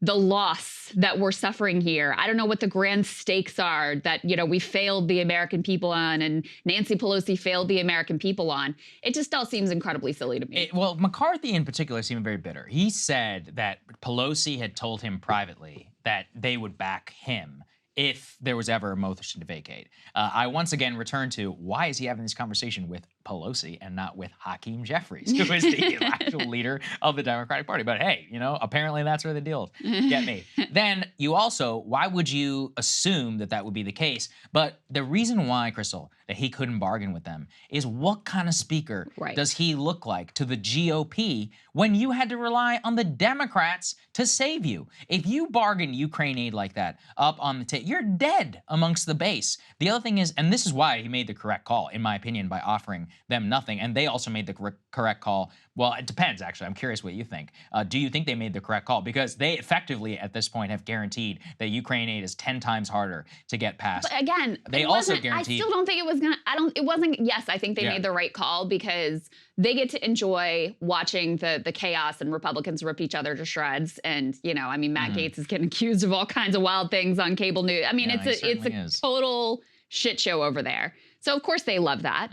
[SPEAKER 2] loss that we're suffering here. I don't know what the grand stakes are that, we failed the American people on and Nancy Pelosi failed the American people on. It just all seems incredibly silly to me.
[SPEAKER 1] Well, McCarthy in particular seemed very bitter. He said that Pelosi had told him privately that they would back him if there was ever a motion to vacate. I once again return to, why is he having this conversation with Pelosi and not with Hakeem Jeffries, who is the actual leader of the Democratic Party? But hey, apparently that's where the deal is. Get me. Then you also, why would you assume that that would be the case? But the reason why, Krystal, that he couldn't bargain with them is what kind of speaker does he look like to the GOP when you had to rely on the Democrats to save you? If you bargain Ukraine aid like that up on the table, you're dead amongst the base. The other thing is, and this is why he made the correct call, in my opinion, by offering them nothing. And they also made the correct call. Well, it depends, actually. I'm curious what you think. Do you think they made the correct call? Because they effectively, at this point, have guaranteed that Ukraine aid is 10 times harder to get passed.
[SPEAKER 2] But again,
[SPEAKER 1] they also guaranteed.
[SPEAKER 2] I still don't think it was yes, I think they made the right call because they get to enjoy watching the chaos and Republicans rip each other to shreds. And, Matt Gaetz is getting accused of all kinds of wild things on cable news. I mean, it's a total shit show over there. So, of course, they love that.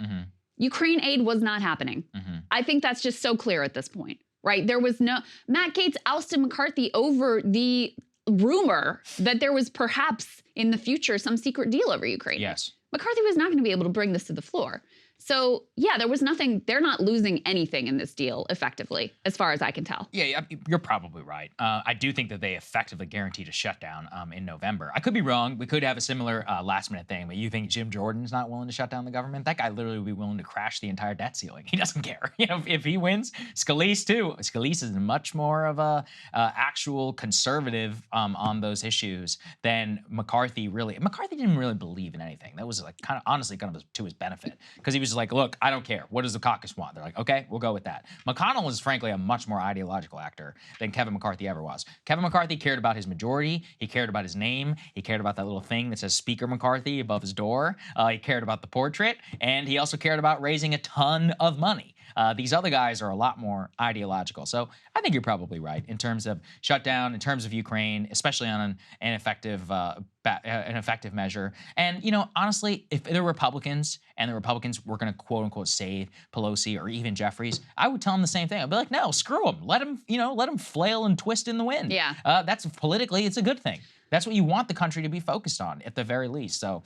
[SPEAKER 2] Ukraine aid was not happening. I think that's just so clear at this point, right? There was no, Matt Gaetz ousted McCarthy over the rumor that there was perhaps in the future some secret deal over Ukraine.
[SPEAKER 1] Yes.
[SPEAKER 2] McCarthy was not going to be able to bring this to the floor. So, yeah, there was nothing. They're not losing anything in this deal, effectively, as far as I can tell.
[SPEAKER 1] Yeah, you're probably right. I do think that they effectively guaranteed a shutdown in November. I could be wrong. We could have a similar last-minute thing, but you think Jim Jordan's not willing to shut down the government? That guy literally would be willing to crash the entire debt ceiling. He doesn't care. If he wins, Scalise too. Scalise is much more of a actual conservative on those issues than McCarthy. McCarthy didn't really believe in anything. That was honestly to his benefit, because he was like, look, I don't care. What does the caucus want? They're like, okay, we'll go with that. McConnell was frankly a much more ideological actor than Kevin McCarthy ever was. Kevin McCarthy cared about his majority. He cared about his name. He cared about that little thing that says Speaker McCarthy above his door. He cared about the portrait. And he also cared about raising a ton of money. These other guys are a lot more ideological. So I think you're probably right in terms of shutdown, in terms of Ukraine, especially on an effective measure. And, honestly, if the Republicans were going to quote unquote save Pelosi or even Jeffries, I would tell them the same thing. I'd be like, no, screw them. Let them flail and twist in the wind.
[SPEAKER 2] Yeah.
[SPEAKER 1] That's politically, it's a good thing. That's what you want the country to be focused on, at the very least. So,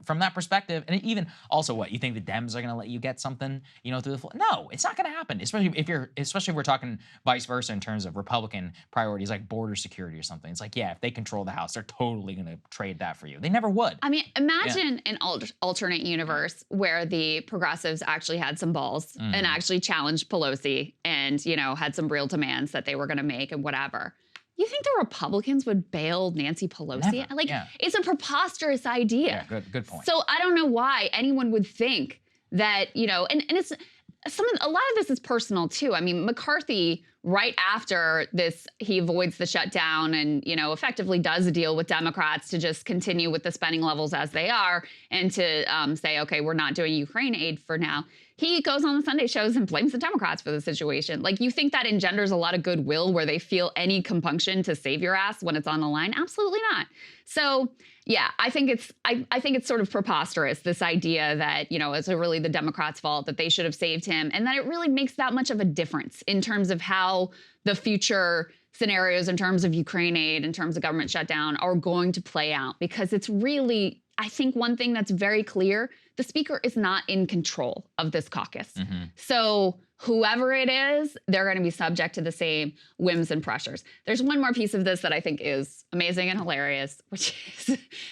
[SPEAKER 1] from that perspective, and even also, what you think the Dems are going to let you get something, through the floor? No, it's not going to happen. Especially if we're talking vice versa in terms of Republican priorities like border security or something. It's like, yeah, if they control the House, they're totally going to trade that for you. They never would.
[SPEAKER 2] I mean, imagine an alternate universe where the progressives actually had some balls and actually challenged Pelosi and had some real demands that they were going to make and whatever. You think the Republicans would bail Nancy Pelosi?
[SPEAKER 1] Never.
[SPEAKER 2] It's a preposterous idea.
[SPEAKER 1] Yeah, good point.
[SPEAKER 2] So I don't know why anyone would think that, and it's a lot of this is personal too. I mean, McCarthy, right after this, he avoids the shutdown and, effectively does a deal with Democrats to just continue with the spending levels as they are and to say, okay, we're not doing Ukraine aid for now. He goes on the Sunday shows and blames the Democrats for the situation. Like, you think that engenders a lot of goodwill where they feel any compunction to save your ass when it's on the line? Absolutely not. So, yeah, I think it's sort of preposterous, this idea that, it's really the Democrats' fault, that they should have saved him, and that it really makes that much of a difference in terms of how the future scenarios in terms of Ukraine aid, in terms of government shutdown, are going to play out. Because it's really, I think one thing that's very clear, the speaker is not in control of this caucus. So whoever it is, they're going to be subject to the same whims and pressures. There's one more piece of this that I think is amazing and hilarious, which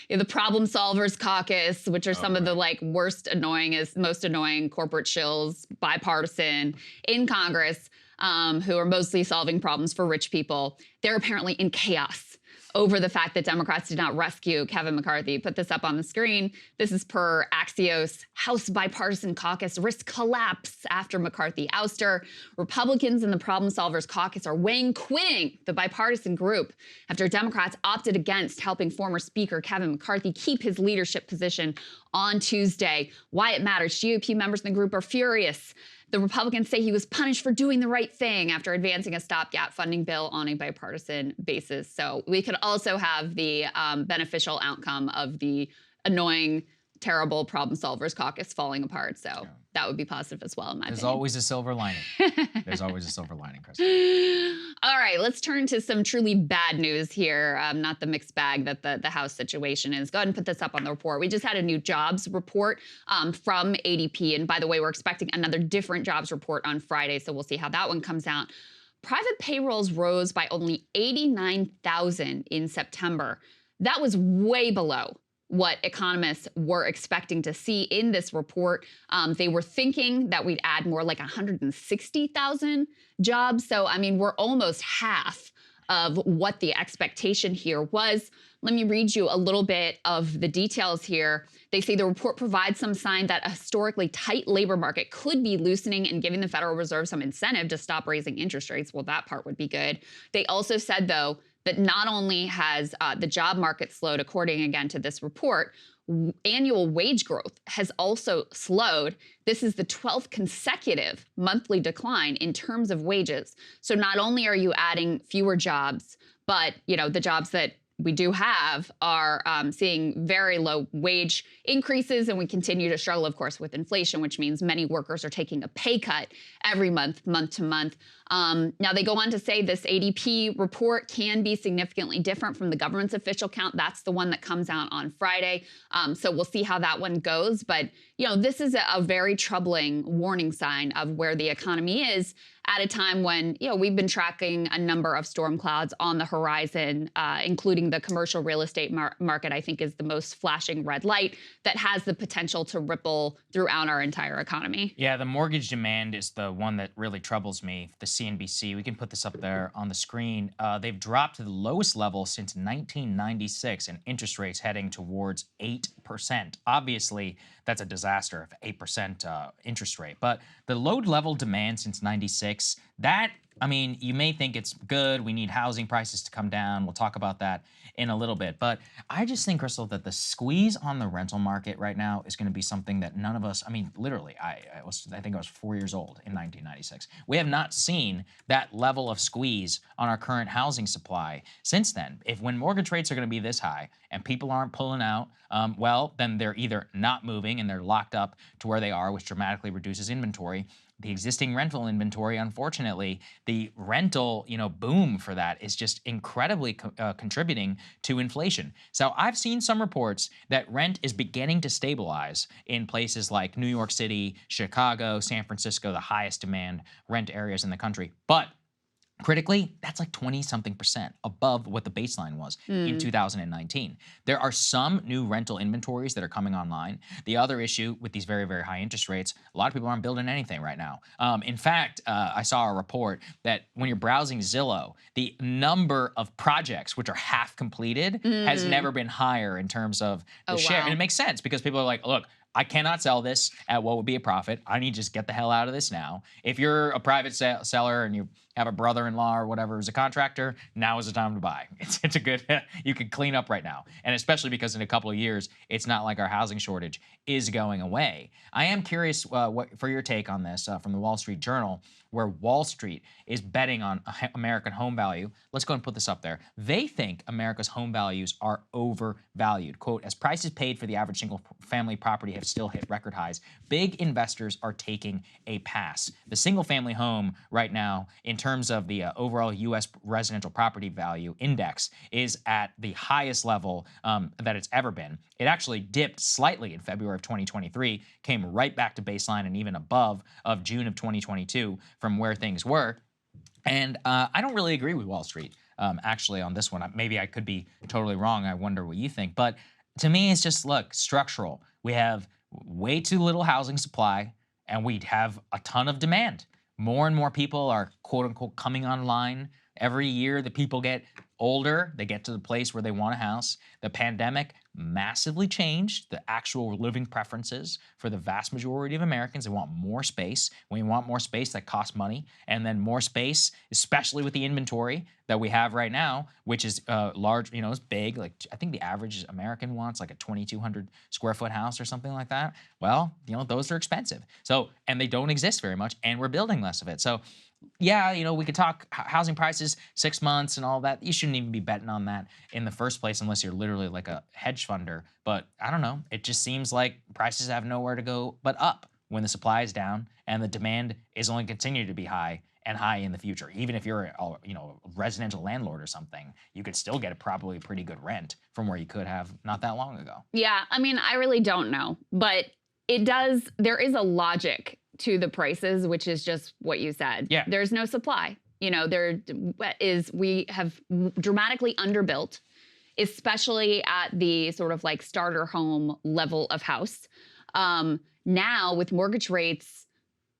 [SPEAKER 2] is the Problem Solvers Caucus, which are some of the most annoying corporate shills, bipartisan in Congress, who are mostly solving problems for rich people. They're apparently in chaos over the fact that Democrats did not rescue Kevin McCarthy. Put this up on the screen. This is per Axios. House Bipartisan Caucus risks collapse after McCarthy ouster. Republicans in the Problem Solvers Caucus are weighing quitting the bipartisan group after Democrats opted against helping former Speaker Kevin McCarthy keep his leadership position on Tuesday. Why it matters. GOP members in the group are furious. The Republicans say he was punished for doing the right thing after advancing a stopgap funding bill on a bipartisan basis. So we could also have the beneficial outcome of the annoying, terrible Problem Solvers Caucus falling apart. So that would be positive as well, in my opinion.
[SPEAKER 1] There's always a silver lining. There's always a silver lining, Chris.
[SPEAKER 2] All right, let's turn to some truly bad news here, not the mixed bag that the House situation is. Go ahead and put this up on the report. We just had a new jobs report from ADP. And by the way, we're expecting another different jobs report on Friday, so we'll see how that one comes out. Private payrolls rose by only 89,000 in September. That was way below what economists were expecting to see in this report. They were thinking that we'd add more like 160,000 jobs. So, I mean, we're almost half of what the expectation here was. Let me read you a little bit of the details here. They say the report provides some sign that a historically tight labor market could be loosening and giving the Federal Reserve some incentive to stop raising interest rates. Well, that part would be good. They also said, though, that not only has the job market slowed, according again to this report, annual wage growth has also slowed. This is the 12th consecutive monthly decline in terms of wages. So not only are you adding fewer jobs, but the jobs that we do have are seeing very low wage increases, and we continue to struggle, of course, with inflation, which means many workers are taking a pay cut every month, month to month. Now, they go on to say this ADP report can be significantly different from the government's official count. That's the one that comes out on Friday. So we'll see how that one goes. But, this is a very troubling warning sign of where the economy is at a time when, we've been tracking a number of storm clouds on the horizon, including the commercial real estate market, I think is the most flashing red light that has the potential to ripple throughout our entire economy.
[SPEAKER 1] Yeah, the mortgage demand is the one that really troubles me. The CNBC, we can put this up there on the screen. They've dropped to the lowest level since 1996 and interest rates heading towards 8%. Obviously, that's a disaster of 8% interest rate. But the low level demand since 96, that, I mean, you may think it's good. We need housing prices to come down. We'll talk about that in a little bit. But I just think, Krystal, that the squeeze on the rental market right now is going to be something that none of us, I mean, literally, I think I was 4 years old in 1996. We have not seen that level of squeeze on our current housing supply since then. When mortgage rates are going to be this high and people aren't pulling out, well, then they're either not moving and they're locked up to where they are, which dramatically reduces inventory. The existing rental inventory, unfortunately, the rental, boom for that is just incredibly contributing to inflation. So I've seen some reports that rent is beginning to stabilize in places like New York City, Chicago, San Francisco, the highest demand rent areas in the country. But critically, that's like 20-something% above what the baseline was in 2019. There are some new rental inventories that are coming online. The other issue with these very, very high interest rates, a lot of people aren't building anything right now. In fact, I saw a report that when you're browsing Zillow, the number of projects which are half completed has never been higher in terms of the share.
[SPEAKER 2] Wow.
[SPEAKER 1] And it makes sense because people are like, look, I cannot sell this at what would be a profit. I need to just get the hell out of this now. If you're a private seller and you have a brother-in-law or whatever who's a contractor, now is the time to buy. It's a good, you could clean up right now. And especially because in a couple of years, it's not like our housing shortage is going away. I am curious for your take on this from the Wall Street Journal, where Wall Street is betting on American home value. Let's go and put this up there. They think America's home values are overvalued. Quote, as prices paid for the average single family property have still hit record highs, big investors are taking a pass. The single family home right now, in terms of the overall U.S. residential property value index, is at the highest level that it's ever been. It actually dipped slightly in February of 2023, came right back to baseline and even above of June of 2022 from where things were. And I don't really agree with Wall Street, actually, on this one. Maybe I could be totally wrong. I wonder what you think. But to me, it's just, look, structural. We have way too little housing supply, and we have a ton of demand. More and more people are, quote unquote, coming online Every year the people get older, they get to the place where they want a house. The pandemic massively changed the actual living preferences for the vast majority of Americans. They want more space. When you want more space, that costs money. And then more space, especially with the inventory that we have right now, which is large, you know, it's big. Like I think the average American wants like a 2,200 square foot house or something like that. Well, you know, those are expensive. So, and they don't exist very much, and we're building less of it. So yeah, you know, we could talk housing prices, 6 months and all that. You shouldn't even be betting on that in the first place unless you're literally like a hedge funder. But I don't know. It just seems like prices have nowhere to go but up when the supply is down and the demand is only continuing to be high and high in the future. Even if you're a, you know, a residential landlord or something, you could still get probably a pretty good rent from where you could have not that long ago.
[SPEAKER 2] Yeah, I mean, I really don't know, but there is a logic to the prices, which is just what you said.
[SPEAKER 1] Yeah.
[SPEAKER 2] There's no supply. You know, we have dramatically underbuilt, especially at the sort of like starter home level of house. Now with mortgage rates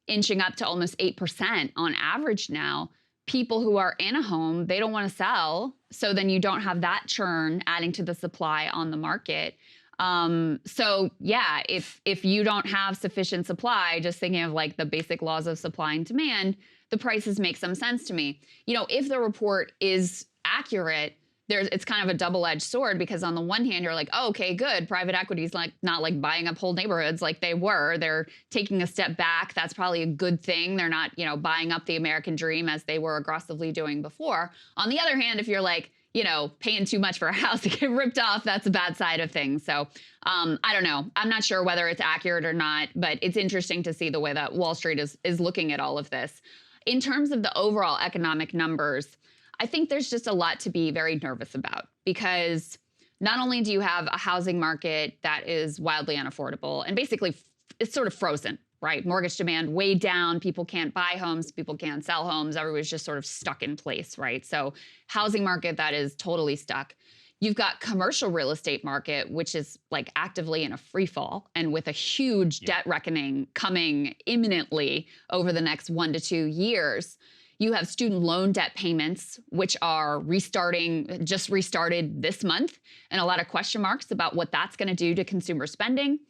[SPEAKER 2] inching up to almost 8% on average now, people who are in a home, they don't want to sell. So then you don't have that churn adding to the supply on the market. So yeah, if you don't have sufficient supply, just thinking of like the basic laws of supply and demand, the prices make some sense to me. You know, if the report is accurate, it's kind of a double-edged sword, because on the one hand, you're like, oh, okay, good. Private equity is like not like buying up whole neighborhoods like they were. They're taking a step back. That's probably a good thing. They're not, you know, buying up the American dream as they were aggressively doing before. On the other hand, if you're like, you know, paying too much for a house to get ripped off, that's a bad side of things. So I don't know. I'm not sure whether it's accurate or not, but it's interesting to see the way that Wall Street is looking at all of this. In terms of the overall economic numbers, I think there's just a lot to be very nervous about, because not only do you have a housing market that is wildly unaffordable and basically it's sort of frozen, right? Mortgage demand way down. People can't buy homes. People can't sell homes. Everybody's just sort of stuck in place, right? So housing market that is totally stuck. You've got commercial real estate market, which is like actively in a free fall and with a huge debt reckoning coming imminently over the next 1 to 2 years. You have student loan debt payments, which are just restarted this month, and a lot of question marks about what that's going to do to consumer spending.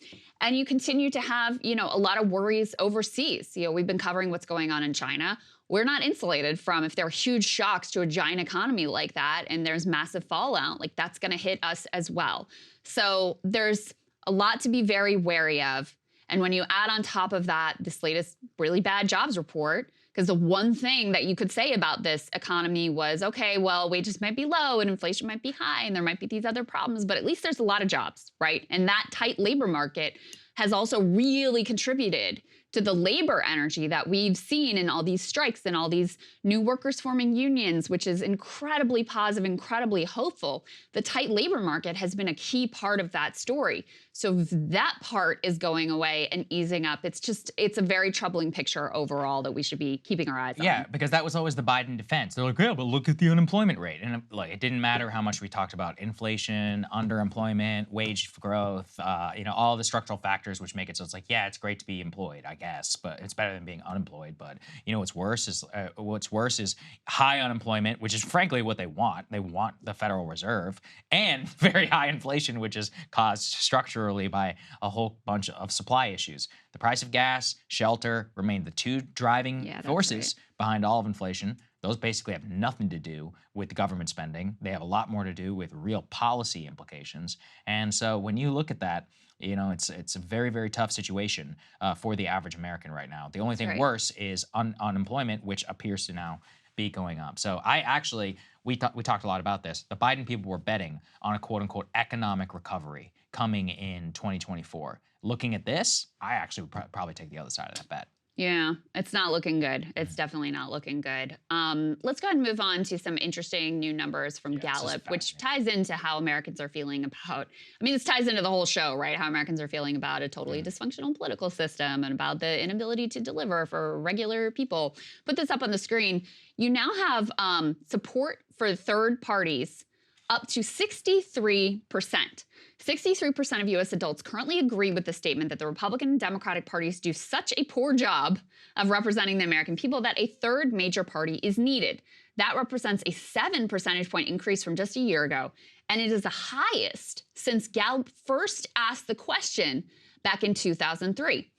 [SPEAKER 2] And you continue to have, you know, a lot of worries overseas. You know, we've been covering what's going on in China. We're not insulated from, if there are huge shocks to a giant economy like that and there's massive fallout, like that's going to hit us as well. So there's a lot to be very wary of. And when you add on top of that this latest really bad jobs report, because the one thing that you could say about this economy was, okay, well, wages might be low and inflation might be high and there might be these other problems, but at least there's a lot of jobs, right? And that tight labor market has also really contributed to the labor energy that we've seen in all these strikes and all these new workers forming unions, which is incredibly positive, incredibly hopeful. The tight labor market has been a key part of that story. So that part is going away and easing up. It's a very troubling picture overall that we should be keeping our eyes on.
[SPEAKER 1] Yeah, because that was always the Biden defense. They're like, yeah, but look at the unemployment rate. And like, it didn't matter how much we talked about inflation, underemployment, wage growth, you know, all the structural factors which make it so it's like, yeah, it's great to be employed, I guess, but it's better than being unemployed. But you know, what's worse is high unemployment, which is frankly what they want. They want the Federal Reserve, and very high inflation, which is caused structurally by a whole bunch of supply issues. The price of gas, shelter remain the two driving forces behind all of inflation. Those basically have nothing to do with government spending. They have a lot more to do with real policy implications. And so when you look at that, you know, it's a very, very tough situation for the average American right now. The only thing worse is unemployment, which appears to now be going up. So we talked a lot about this. The Biden people were betting on a quote unquote economic recovery coming in 2024. Looking at this, I actually would probably take the other side of that bet.
[SPEAKER 2] Yeah, it's not looking good. It's definitely not looking good. Let's go ahead and move on to some interesting new numbers from Gallup, which ties into how Americans are feeling about, I mean, this ties into the whole show, right? How Americans are feeling about a totally dysfunctional political system and about the inability to deliver for regular people. Put this up on the screen. You now have support for third parties up to 63%. 63% of U.S. adults currently agree with the statement that the Republican and Democratic parties do such a poor job of representing the American people that a third major party is needed. That represents a 7 percentage point increase from just a year ago. And it is the highest since Gallup first asked the question back in 2003.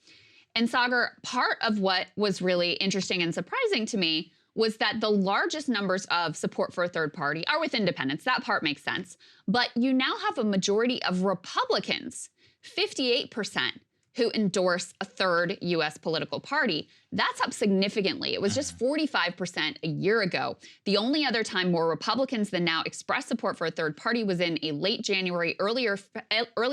[SPEAKER 2] And Saagar, part of what was really interesting and surprising to me was that the largest numbers of support for a third party are with independents. That part makes sense. But you now have a majority of Republicans, 58%, who endorse a third U.S. political party. That's up significantly. It was just 45% a year ago. The only other time more Republicans than now expressed support for a third party was in a late January, early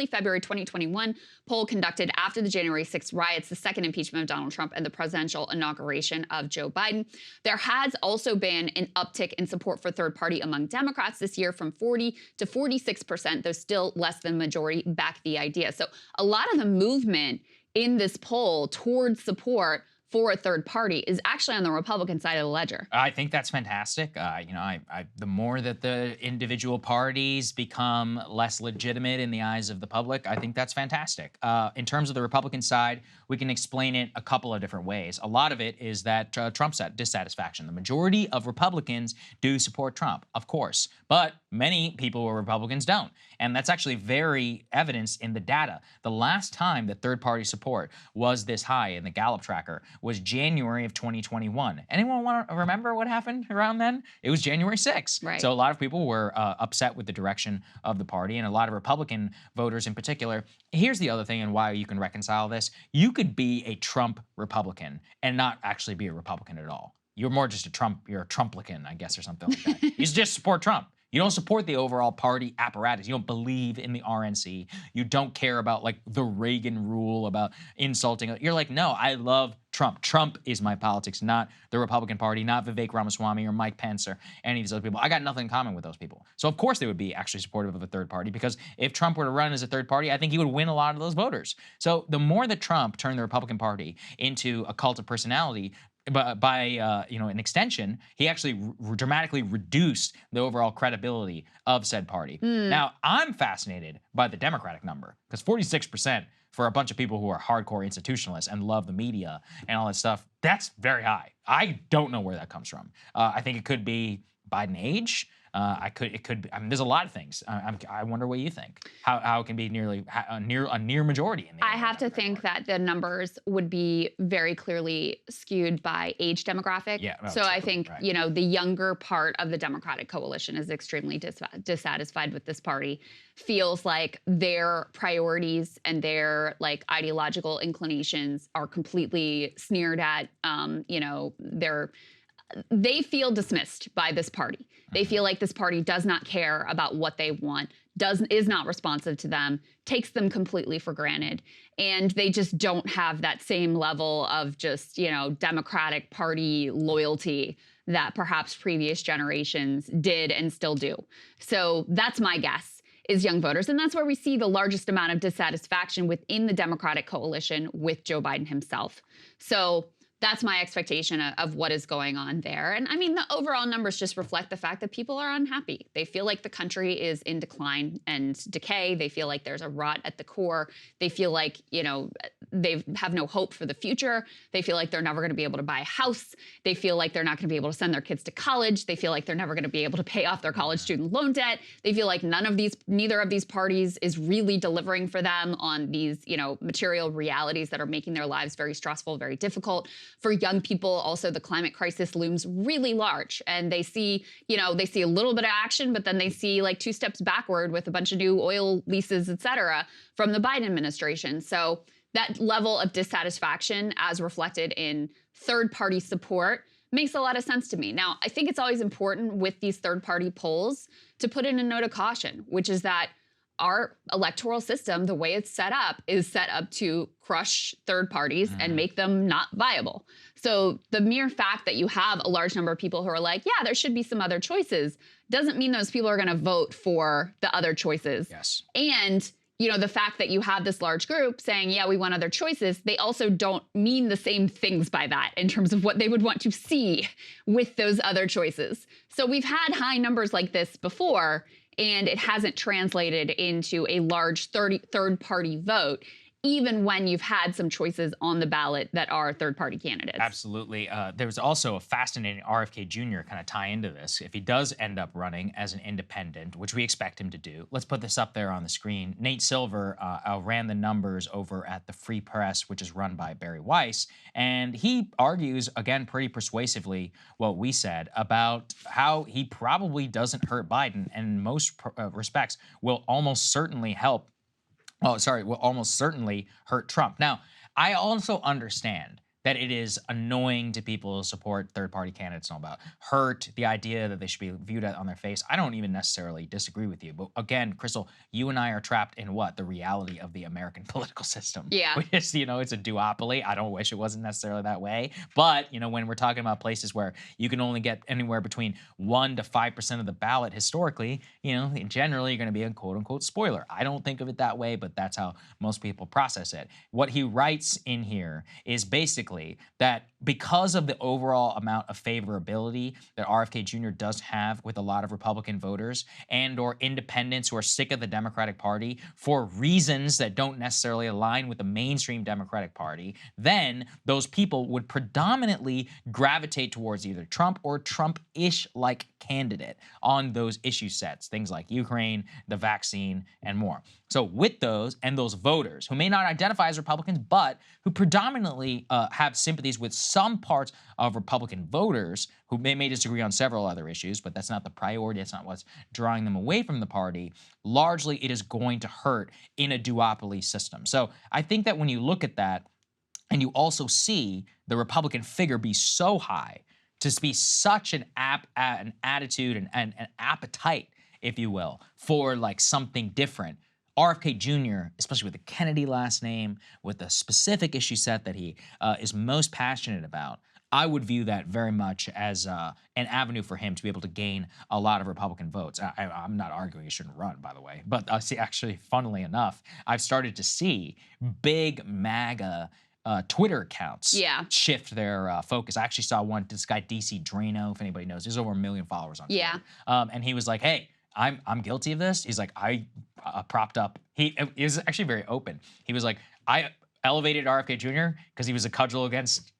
[SPEAKER 2] February 2021 poll conducted after the January 6th riots, the second impeachment of Donald Trump, and the presidential inauguration of Joe Biden. There has also been an uptick in support for third party among Democrats this year from 40 to 46%, though still less than majority back the idea. So a lot of the movement in this poll towards support for a third party is actually on the Republican side of the ledger.
[SPEAKER 1] I think that's fantastic. The more that the individual parties become less legitimate in the eyes of the public, I think that's fantastic. In terms of the Republican side, we can explain it a couple of different ways. A lot of it is that Trump's dissatisfaction. The majority of Republicans do support Trump, of course, but many people who are Republicans don't. And that's actually very evidenced in the data. The last time that third-party support was this high in the Gallup tracker was January of 2021. Anyone want to remember what happened around then? It was January 6th.
[SPEAKER 2] Right.
[SPEAKER 1] So a lot of people were upset with the direction of the party, and a lot of Republican voters in particular. Here's the other thing and why you can reconcile this. You could be a Trump Republican and not actually be a Republican at all. You're more just you're a Trumplican, I guess, or something like that. You just support Trump. You don't support the overall party apparatus. You don't believe in the RNC. You don't care about like the Reagan rule about insulting. You're like, no, I love Trump. Trump is my politics, not the Republican Party, not Vivek Ramaswamy or Mike Pence or any of these other people. I got nothing in common with those people. So of course they would be actually supportive of a third party, because if Trump were to run as a third party, I think he would win a lot of those voters. So the more that Trump turned the Republican Party into a cult of personality, by an extension, he actually dramatically reduced the overall credibility of said party. Now, I'm fascinated by the Democratic number, because 46% for a bunch of people who are hardcore institutionalists and love the media and all that stuff, that's very high. I don't know where that comes from. I think it could be Biden age. It could be, I mean, there's a lot of things. I wonder what you think. How it can be a near majority. In the
[SPEAKER 2] I have to think that the numbers would be very clearly skewed by age demographic.
[SPEAKER 1] Yeah,
[SPEAKER 2] so
[SPEAKER 1] true,
[SPEAKER 2] I think,
[SPEAKER 1] right.
[SPEAKER 2] the younger part of the Democratic coalition is extremely dissatisfied with this party. Feels like their priorities and their like ideological inclinations are completely sneered at. They feel dismissed by this party. They feel like this party does not care about what they want, is not responsive to them, takes them completely for granted. And they just don't have that same level of just, Democratic Party loyalty that perhaps previous generations did and still do. So that's my guess, is young voters. And that's where we see the largest amount of dissatisfaction within the Democratic coalition with Joe Biden himself. So that's my expectation of what is going on there. And I mean, the overall numbers just reflect the fact that people are unhappy. They feel like the country is in decline and decay. They feel like there's a rot at the core. They feel like, they have no hope for the future. They feel like they're never going to be able to buy a house. They feel like they're not going to be able to send their kids to college. They feel like they're never going to be able to pay off their college student loan debt. They feel like neither of these parties is really delivering for them on these, material realities that are making their lives very stressful, very difficult. For young people, also, the climate crisis looms really large, and they see a little bit of action, but then they see like 2 steps backward with a bunch of new oil leases, et cetera, from the Biden administration. So that level of dissatisfaction, as reflected in third-party support, makes a lot of sense to me. Now, I think it's always important with these third-party polls to put in a note of caution, which is that our electoral system, the way it's set up, is set up to crush third parties and make them not viable. So the mere fact that you have a large number of people who are like, yeah, there should be some other choices, doesn't mean those people are going to vote for the other choices.
[SPEAKER 1] Yes.
[SPEAKER 2] And the fact that you have this large group saying, yeah, we want other choices, they also don't mean the same things by that in terms of what they would want to see with those other choices. So we've had high numbers like this before, and it hasn't translated into a large third-party vote even when you've had some choices on the ballot that are third-party candidates.
[SPEAKER 1] Absolutely. There's also a fascinating RFK Jr. kind of tie into this. If he does end up running as an independent, which we expect him to do, let's put this up there on the screen. Nate Silver ran the numbers over at the Free Press, which is run by Barry Weiss, and he argues, again, pretty persuasively what we said about how he probably doesn't hurt Biden and in most respects will almost certainly help will almost certainly hurt Trump. Now, I also understand that it is annoying to people to support third-party candidates and all about hurt, the idea that they should be viewed on their face. I don't even necessarily disagree with you. But again, Krystal, you and I are trapped in what? The reality of the American political system.
[SPEAKER 2] Yeah.
[SPEAKER 1] Which is, it's a duopoly. I don't wish it wasn't necessarily that way. But, when we're talking about places where you can only get anywhere between 1% to 5% of the ballot historically, generally you're going to be a quote-unquote spoiler. I don't think of it that way, but that's how most people process it. What he writes in here is basically that because of the overall amount of favorability that RFK Jr. does have with a lot of Republican voters and or independents who are sick of the Democratic Party for reasons that don't necessarily align with the mainstream Democratic Party, then those people would predominantly gravitate towards either Trump or Trump-ish-like candidate on those issue sets, things like Ukraine, the vaccine, and more. So with those and those voters who may not identify as Republicans, but who predominantly have sympathies with some parts of Republican voters who may disagree on several other issues, but that's not the priority. That's not what's drawing them away from the party. Largely, it is going to hurt in a duopoly system. So I think that when you look at that and you also see the Republican figure be so high, to be such an attitude and an appetite, if you will, for like something different, RFK Jr., especially with the Kennedy last name, with the specific issue set that he is most passionate about, I would view that very much as an avenue for him to be able to gain a lot of Republican votes. I'm not arguing he shouldn't run, by the way, but actually, funnily enough, I've started to see big MAGA Twitter accounts shift their focus. I actually saw one, this guy DC Drano, if anybody knows, he's over 1 million followers on Twitter. And he was like, hey, I'm guilty of this. He's like, I propped up. He was actually very open. He was like, I elevated RFK Jr. because he was a cudgel against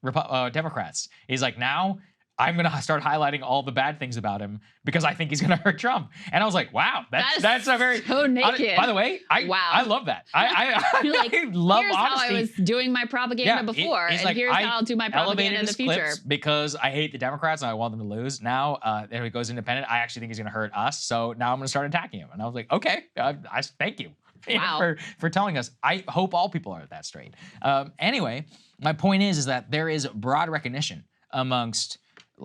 [SPEAKER 1] Democrats. He's like, now I'm going to start highlighting all the bad things about him because I think he's going to hurt Trump. And I was like, wow, that's a very...
[SPEAKER 2] so naked.
[SPEAKER 1] By the way, I love that. I
[SPEAKER 2] like,
[SPEAKER 1] love
[SPEAKER 2] here's
[SPEAKER 1] honesty.
[SPEAKER 2] How I was doing my propaganda before, and
[SPEAKER 1] like,
[SPEAKER 2] here's how I'll do my propaganda in the future.
[SPEAKER 1] Because I hate the Democrats and I want them to lose. Now, if he goes independent, I actually think he's going to hurt us. So now I'm going to start attacking him. And I was like, okay, I thank you.
[SPEAKER 2] Wow.
[SPEAKER 1] for telling us. I hope all people are that straight. Anyway, my point is that there is broad recognition amongst,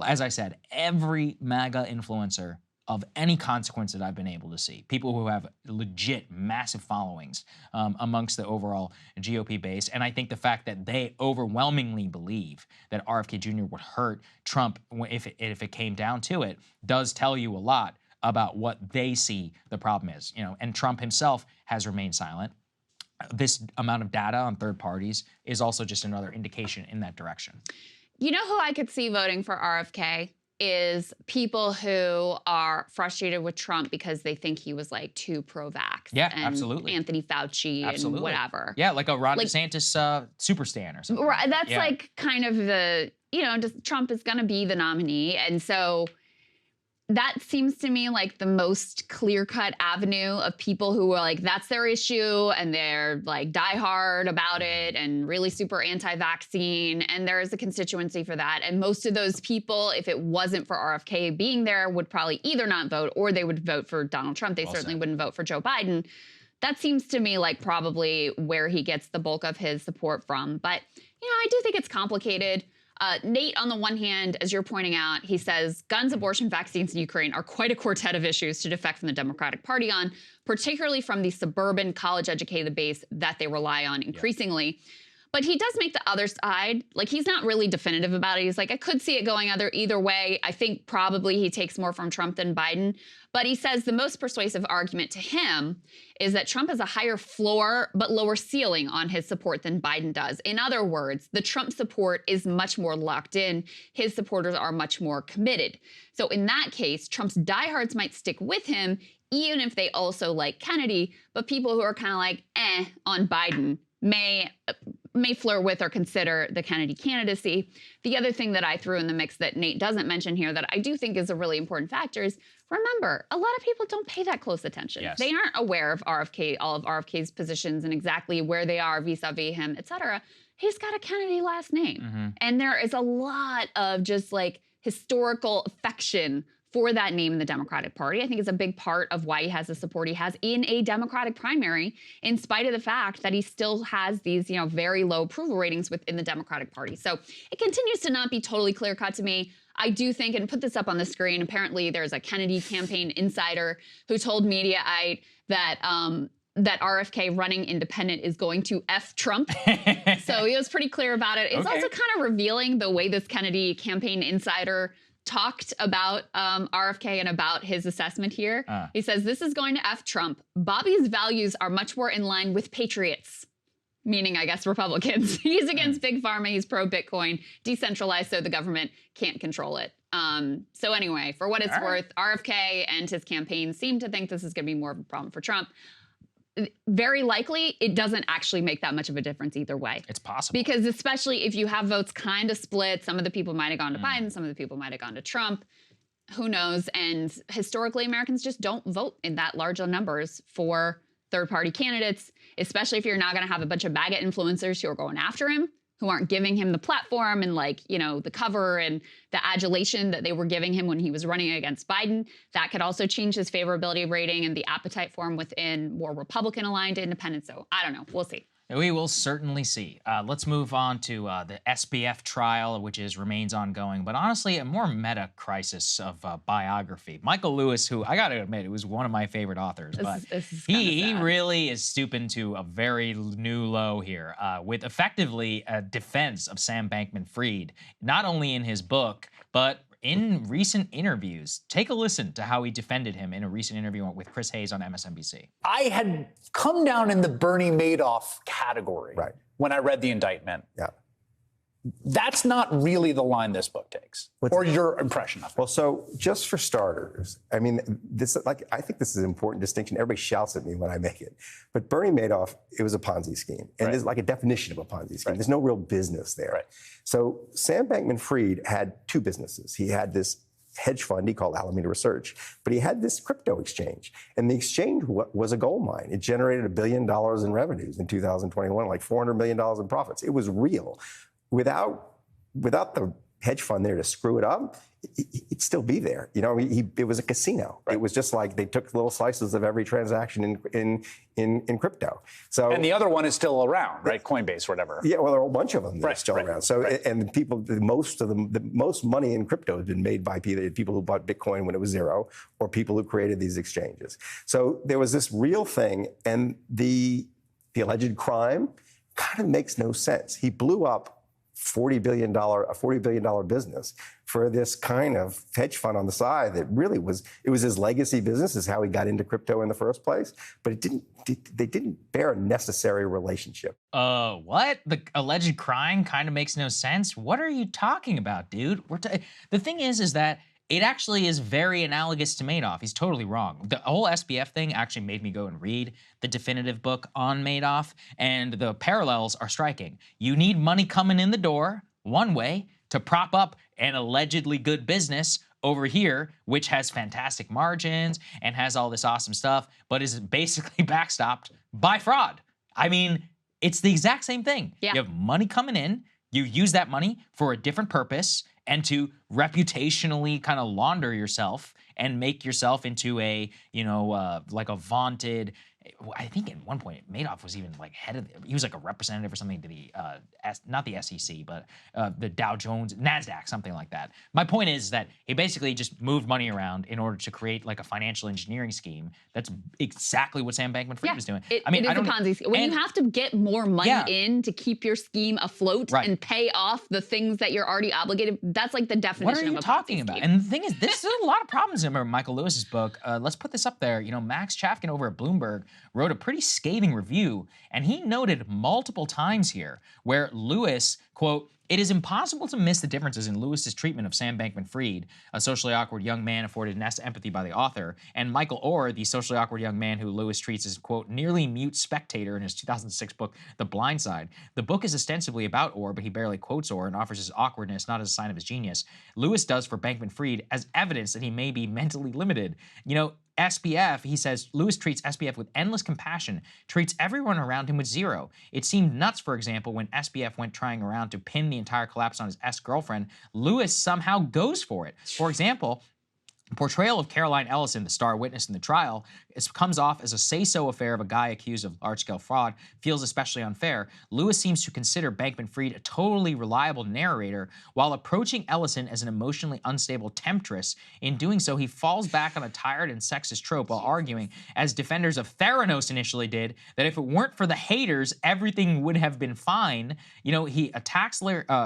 [SPEAKER 1] as I said, every MAGA influencer of any consequence that I've been able to see. People who have legit massive followings amongst the overall GOP base. And I think the fact that they overwhelmingly believe that RFK Jr. would hurt Trump if it came down to it does tell you a lot about what they see the problem is. And Trump himself has remained silent. This amount of data on third parties is also just another indication in that direction.
[SPEAKER 2] You know who I could see voting for RFK is people who are frustrated with Trump because they think he was like too pro-vax.
[SPEAKER 1] Yeah,
[SPEAKER 2] and
[SPEAKER 1] absolutely.
[SPEAKER 2] Anthony Fauci and whatever.
[SPEAKER 1] Yeah, like a Ron DeSantis super stan or something.
[SPEAKER 2] Right, that's like kind of the, just Trump is going to be the nominee. And so that seems to me like the most clear-cut avenue of people who are like, that's their issue, and they're like diehard about it and really super anti-vaccine, and there is a constituency for that. And most of those people, if it wasn't for RFK being there, would probably either not vote or they would vote for Donald Trump. They certainly wouldn't vote for Joe Biden. That seems to me like probably where he gets the bulk of his support from. But, I do think it's complicated. Nate, on the one hand, as you're pointing out, he says guns, abortion, vaccines, in Ukraine are quite a quartet of issues to defect from the Democratic Party on, particularly from the suburban college-educated base that they rely on increasingly. But he does make the other side, like he's not really definitive about it. He's like, I could see it going either way. I think probably he takes more from Trump than Biden. But he says the most persuasive argument to him is that Trump has a higher floor but lower ceiling on his support than Biden does. In other words, the Trump support is much more locked in. His supporters are much more committed. So in that case, Trump's diehards might stick with him, even if they also like Kennedy, but people who are kind of like, on Biden may flirt with or consider the Kennedy candidacy. The other thing that I threw in the mix that Nate doesn't mention here that I do think is a really important factor is, remember, a lot of people don't pay that close attention.
[SPEAKER 1] Yes.
[SPEAKER 2] They aren't aware of RFK, all of RFK's positions and exactly where they are vis-a-vis him, et cetera. He's got a Kennedy last name. And there is a lot of just like historical affection for that name in the Democratic Party. I think it's a big part of why he has the support he has in a Democratic primary, in spite of the fact that he still has these, very low approval ratings within the Democratic Party. So it continues to not be totally clear cut to me. I do think, and put this up on the screen, apparently there's a Kennedy campaign insider who told Mediaite that that RFK running independent is going to F Trump. So he was pretty clear about it. It's also kind of revealing the way this Kennedy campaign insider talked about RFK and about his assessment here. He says, this is going to F Trump. Bobby's values are much more in line with patriots, meaning, I guess, Republicans. He's against big pharma. He's pro-Bitcoin, decentralized so the government can't control it. So anyway, for what it's worth, RFK and his campaign seem to think this is going to be more of a problem for Trump. Very likely, it doesn't actually make that much of a difference either way.
[SPEAKER 1] It's possible.
[SPEAKER 2] Because especially if you have votes kind of split, some of the people might have gone to Biden, some of the people might have gone to Trump. Who knows? And historically, Americans just don't vote in that large of numbers for third-party candidates, especially if you're not going to have a bunch of MAGA influencers who are going after him, who aren't giving him the platform and the cover and the adulation that they were giving him when he was running against Biden. That could also change his favorability rating and the appetite for him within more Republican-aligned independents. So I don't know. We'll see.
[SPEAKER 1] We will certainly see. Let's move on to the SBF trial, which remains ongoing, but honestly, a more meta crisis of biography. Michael Lewis, who I got to admit, was one of my favorite authors, but he really is stooping to a very new low here with effectively a defense of Sam Bankman-Fried, not only in his book, but in recent interviews. Take a listen to how he defended him in a recent interview with Chris Hayes on MSNBC.
[SPEAKER 13] I had come down in the Bernie Madoff category when I read the indictment.
[SPEAKER 14] Yeah.
[SPEAKER 13] That's not really the line this book takes, or your impression of it.
[SPEAKER 14] Well, so just for starters, I mean, I think this is an important distinction. Everybody shouts at me when I make it. But Bernie Madoff, it was a Ponzi scheme. And there's like a definition of a Ponzi scheme. There's no real business there. So Sam Bankman-Fried had two businesses. He had this hedge fund he called Alameda Research, but he had this crypto exchange. And the exchange was a gold mine. It generated $1 billion in revenues in 2021, like $400 million in profits. It was real. Without the hedge fund there to screw it up, it'd still be there. It was a casino. It was just like they took little slices of every transaction in crypto. So,
[SPEAKER 13] and the other one is still around, right? Coinbase, or whatever.
[SPEAKER 14] Yeah, well, there are a bunch of them that are still around. So, and the most money in crypto has been made by people who bought Bitcoin when it was zero, or people who created these exchanges. So there was this real thing, and the alleged crime kind of makes no sense. He blew up a $40 billion business for this kind of hedge fund on the side that really was his legacy business, is how he got into crypto in the first place. But they didn't bear a necessary relationship.
[SPEAKER 1] What? The alleged crime kind of makes no sense? What are you talking about, dude? The thing is that it actually is very analogous to Madoff. He's totally wrong. The whole SBF thing actually made me go and read the definitive book on Madoff, and the parallels are striking. You need money coming in the door, one way, to prop up an allegedly good business over here, which has fantastic margins and has all this awesome stuff, but is basically backstopped by fraud. I mean, it's the exact same thing.
[SPEAKER 2] Yeah.
[SPEAKER 1] You have money coming in, you use that money for a different purpose, and to reputationally kind of launder yourself and make yourself into a, like a vaunted, I think at one point Madoff was even like he was like a representative or something to the, not the SEC, but the Dow Jones, NASDAQ, something like that. My point is that he basically just moved money around in order to create like a financial engineering scheme. That's exactly what Sam Bankman-Fried was doing.
[SPEAKER 2] It is a Ponzi scheme. When you have to get more money in to keep your scheme afloat and pay off the things that you're already obligated, that's like the definition of a Ponzi scheme.
[SPEAKER 1] What are you talking about? And the thing is, this is a lot of problems in Michael Lewis's book. Let's put this up there. Max Chafkin over at Bloomberg wrote a pretty scathing review, and he noted multiple times here where Lewis Quote, "It is impossible to miss the differences in Lewis's treatment of Sam Bankman-Fried, a socially awkward young man afforded nest empathy by the author, and Michael Orr, the socially awkward young man who Lewis treats as, quote, nearly mute spectator in his 2006 book, The Blind Side. The book is ostensibly about Orr, but he barely quotes Orr and offers his awkwardness not as a sign of his genius. Lewis does for Bankman-Fried as evidence that he may be mentally limited. You know, SBF, he says, Lewis treats SBF with endless compassion, treats everyone around him with zero. It seemed nuts, for example, when SBF went trying around to pin the entire collapse on his ex-girlfriend. Lewis somehow goes for it. For example, portrayal of Caroline Ellison, the star witness in the trial, comes off as a say-so affair of a guy accused of large-scale fraud, feels especially unfair. Lewis seems to consider Bankman-Fried a totally reliable narrator, while approaching Ellison as an emotionally unstable temptress. In doing so, he falls back on a tired and sexist trope while arguing, as defenders of Theranos initially did, that if it weren't for the haters, everything would have been fine. You know, he attacks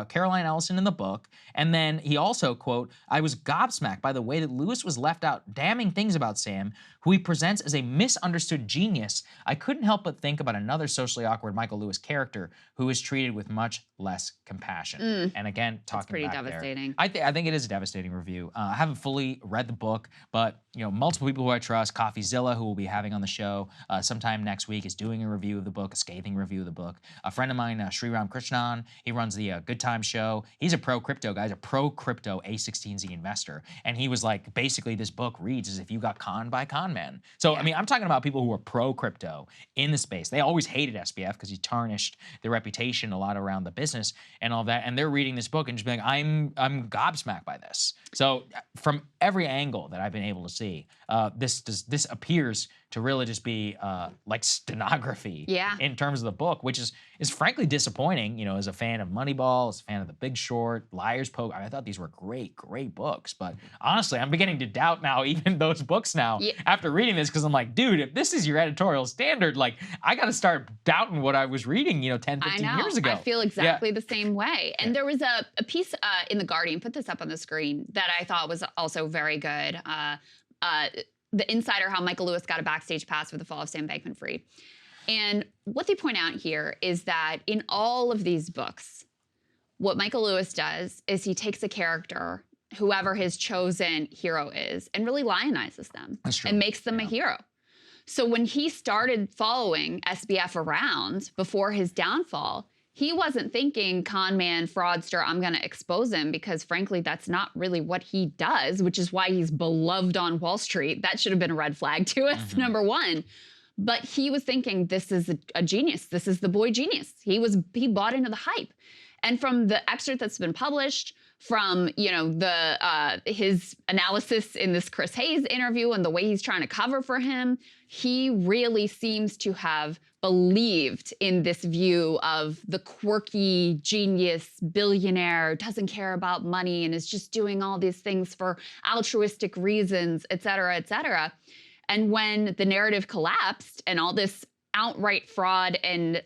[SPEAKER 1] Caroline Ellison in the book, and then he also, quote, "I was gobsmacked by the way that Lewis was left out damning things about Sam, who he presents as a misunderstood genius. I couldn't help but think about another socially awkward Michael Lewis character who is treated with much less compassion." And again, talking
[SPEAKER 2] That's pretty
[SPEAKER 1] back
[SPEAKER 2] devastating.
[SPEAKER 1] there, I think it is a devastating review. I haven't fully read the book, but you know, multiple people who I trust, CoffeeZilla, who we'll be having on the show sometime next week, is doing a review of the book, a scathing review of the book. A friend of mine, Sriram Krishnan, he runs the Good Time show. He's a pro-crypto guy. He's a pro-crypto A16Z investor, and he was like, basically, this book reads as if you got conned by con men. So, I mean, I'm talking about people who are pro-crypto in the space. They always hated SBF because he tarnished their reputation a lot around the business and all that, and they're reading this book and just being like, I'm gobsmacked by this. So, from every angle that I've been able to see, this appears to really just be like stenography in terms of the book, which is frankly disappointing, you know, as a fan of Moneyball, as a fan of The Big Short, Liar's Poker. I thought these were great books, but honestly, I'm beginning to doubt now even those books now after reading this, because I'm like, dude, if this is your editorial standard, like, I got to start doubting what I was reading, you know, 10, 15 years ago.
[SPEAKER 2] I feel exactly the same way. And there was a piece in The Guardian, put this up on the screen, that I thought was also very good. The Insider, how Michael Lewis got a backstage pass for the fall of Sam Bankman-Fried. And what they point out here is that in all of these books, what Michael Lewis does is he takes a character, whoever his chosen hero is, and really lionizes them and makes them a hero. So when he started following SBF around before his downfall, he wasn't thinking con man, fraudster, I'm going to expose him, because frankly, that's not really what he does, which is why he's beloved on Wall Street. That should have been a red flag to us, number one. But he was thinking, this is a genius. This is the boy genius. He bought into the hype. And from the excerpt that's been published, from, you know, his analysis in this Chris Hayes interview and the way he's trying to cover for him, he really seems to have believed in this view of the quirky genius billionaire, doesn't care about money and is just doing all these things for altruistic reasons, et cetera, et cetera. And when the narrative collapsed and all this outright fraud and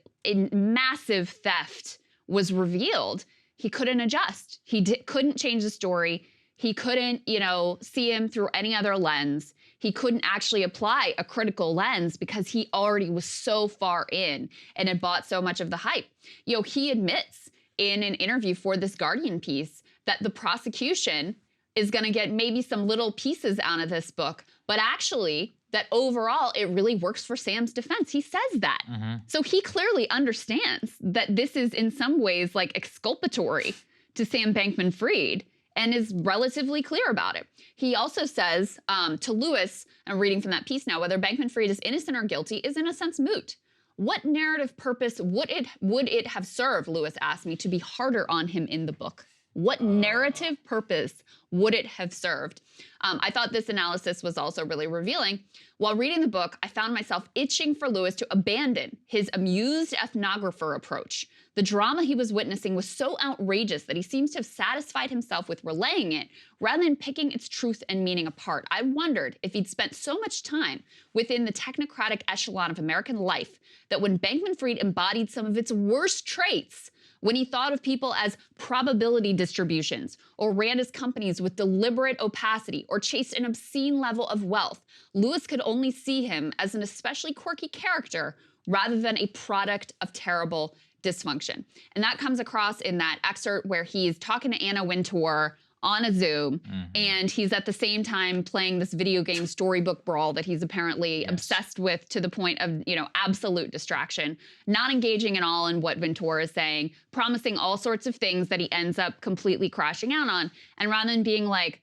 [SPEAKER 2] massive theft was revealed, he couldn't adjust. He couldn't change the story. He couldn't, you know, see him through any other lens. He couldn't actually apply a critical lens because he already was so far in and had bought so much of the hype. You know, he admits in an interview for this Guardian piece that the prosecution is going to get maybe some little pieces out of this book, but actually that overall it really works for Sam's defense. He says that. So he clearly understands that this is in some ways like exculpatory to Sam Bankman-Fried, and is relatively clear about it. He also says to Lewis, I'm reading from that piece now, whether Bankman-Fried is innocent or guilty is in a sense moot. What narrative purpose would it have served, Lewis asked me, to be harder on him in the book? What narrative purpose would it have served? I thought this analysis was also really revealing. While reading the book, I found myself itching for Lewis to abandon his amused ethnographer approach. The drama he was witnessing was so outrageous that he seems to have satisfied himself with relaying it rather than picking its truth and meaning apart. I wondered if he'd spent so much time within the technocratic echelon of American life that when Bankman-Fried embodied some of its worst traits, when he thought of people as probability distributions or ran his companies with deliberate opacity or chased an obscene level of wealth, Lewis could only see him as an especially quirky character rather than a product of terrible dysfunction. And that comes across in that excerpt where he's talking to Anna Wintour on a Zoom, and he's at the same time playing this video game storybook brawl that he's apparently obsessed with to the point of, you know, absolute distraction, not engaging at all in what Ventura is saying, promising all sorts of things that he ends up completely crashing out on. And rather than being like,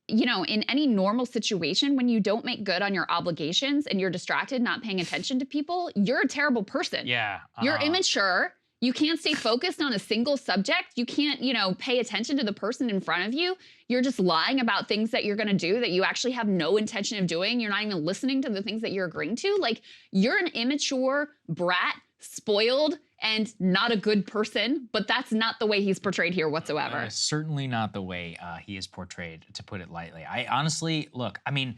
[SPEAKER 2] you know, in any normal situation, when you don't make good on your obligations and you're distracted, not paying attention to people, you're a terrible person.
[SPEAKER 1] Yeah.
[SPEAKER 2] You're immature. You can't stay focused on a single subject. You can't, you know, pay attention to the person in front of you. You're just lying about things that you're going to do that you actually have no intention of doing. You're not even listening to the things that you're agreeing to. Like, you're an immature brat, spoiled, and not a good person, but that's not the way he's portrayed here whatsoever.
[SPEAKER 1] Certainly not the way he is portrayed, to put it lightly. I honestly, look, I mean,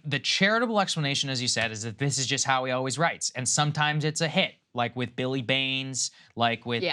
[SPEAKER 1] the charitable explanation, as you said, is that this is just how he always writes. And sometimes it's a hit, like with Billy Baines, like with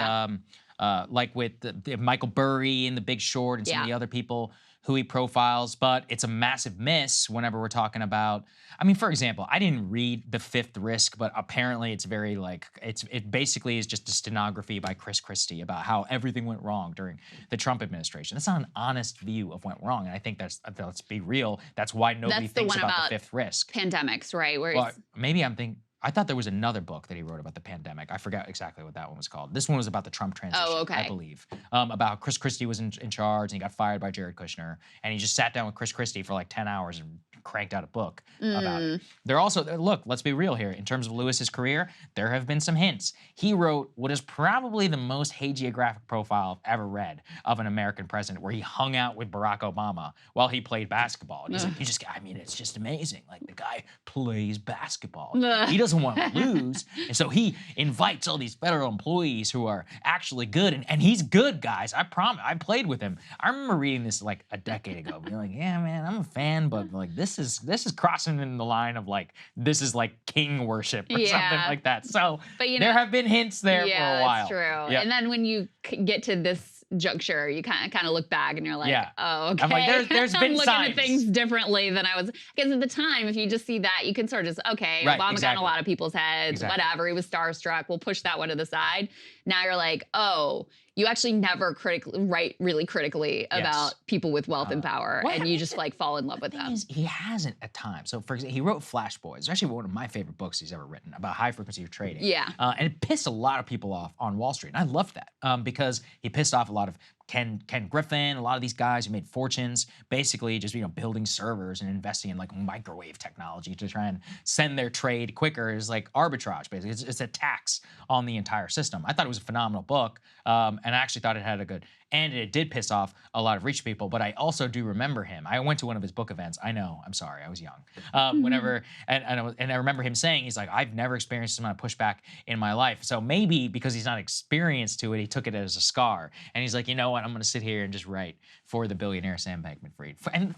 [SPEAKER 1] Michael Burry in The Big Short and some of the other people who he profiles, but it's a massive miss whenever we're talking about, I mean, for example, I didn't read The Fifth Risk, but apparently it's very like, it basically is just a stenography by Chris Christie about how everything went wrong during the Trump administration. That's not an honest view of what went wrong. And I think let's be real, that's why nobody thinks about The Fifth Risk.
[SPEAKER 2] Pandemics, right? Where
[SPEAKER 1] well, maybe I'm thinking, I thought there was another book that he wrote about the pandemic. I forgot exactly what that one was called. This one was about the Trump transition, I believe. About Chris Christie was in charge and he got fired by Jared Kushner. And he just sat down with Chris Christie for like 10 hours and cranked out a book about it. There also, look, let's be real here. In terms of Lewis's career, there have been some hints. He wrote what is probably the most hagiographic profile I've ever read of an American president, where he hung out with Barack Obama while he played basketball. And he's like, I mean, it's just amazing. Like, the guy plays basketball. He doesn't want to lose. And so he invites all these federal employees who are actually good. And he's good, guys. I promise. I played with him. I remember reading this like a decade ago, being like, yeah, man, I'm a fan, but like this is crossing in the line of like, this is like king worship or something like that. So but, you know, there have been hints there for a while.
[SPEAKER 2] That's true. Yep. And then when you get to this juncture, you kind of look back and you're like, oh, okay.
[SPEAKER 1] I'm like, there's been
[SPEAKER 2] looking
[SPEAKER 1] signs.
[SPEAKER 2] at things differently than I was. Because at the time, if you just see that, you can sort of just, Obama got in a lot of people's heads, whatever. He was starstruck. We'll push that one to the side. Now you're like, oh, you actually never write really critically about people with wealth and power, and you just like fall in love with them.
[SPEAKER 1] He hasn't at times. So for example, he wrote Flash Boys. It's actually one of my favorite books he's ever written about high frequency trading.
[SPEAKER 2] Yeah.
[SPEAKER 1] And it pissed a lot of people off on Wall Street. And I loved that because he pissed off a lot of Ken Griffin, a lot of these guys who made fortunes, basically just, building servers and investing in like microwave technology to try and send their trade quicker is like arbitrage, basically. It's a tax on the entire system. I thought it was a phenomenal book, and I actually thought it had a good, and it did piss off a lot of rich people, but I also do remember him. I went to one of his book events. I know, I'm sorry, I was young. Whenever, and I remember him saying, he's like, I've never experienced this amount of pushback in my life. So maybe because he's not experienced to it, he took it as a scar. And he's like, you know what, I'm gonna sit here and just write for the billionaire Sam Bankman-Fried. And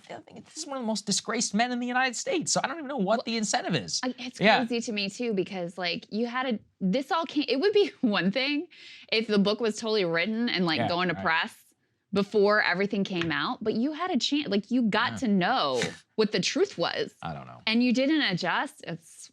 [SPEAKER 1] this is one of the most disgraced men in the United States. So I don't even know what the incentive is.
[SPEAKER 2] It's crazy to me too, because like it would be one thing if the book was totally written and like going to press before everything came out, but you had a chance, like you got to know what the truth was.
[SPEAKER 1] I don't know.
[SPEAKER 2] And you didn't adjust.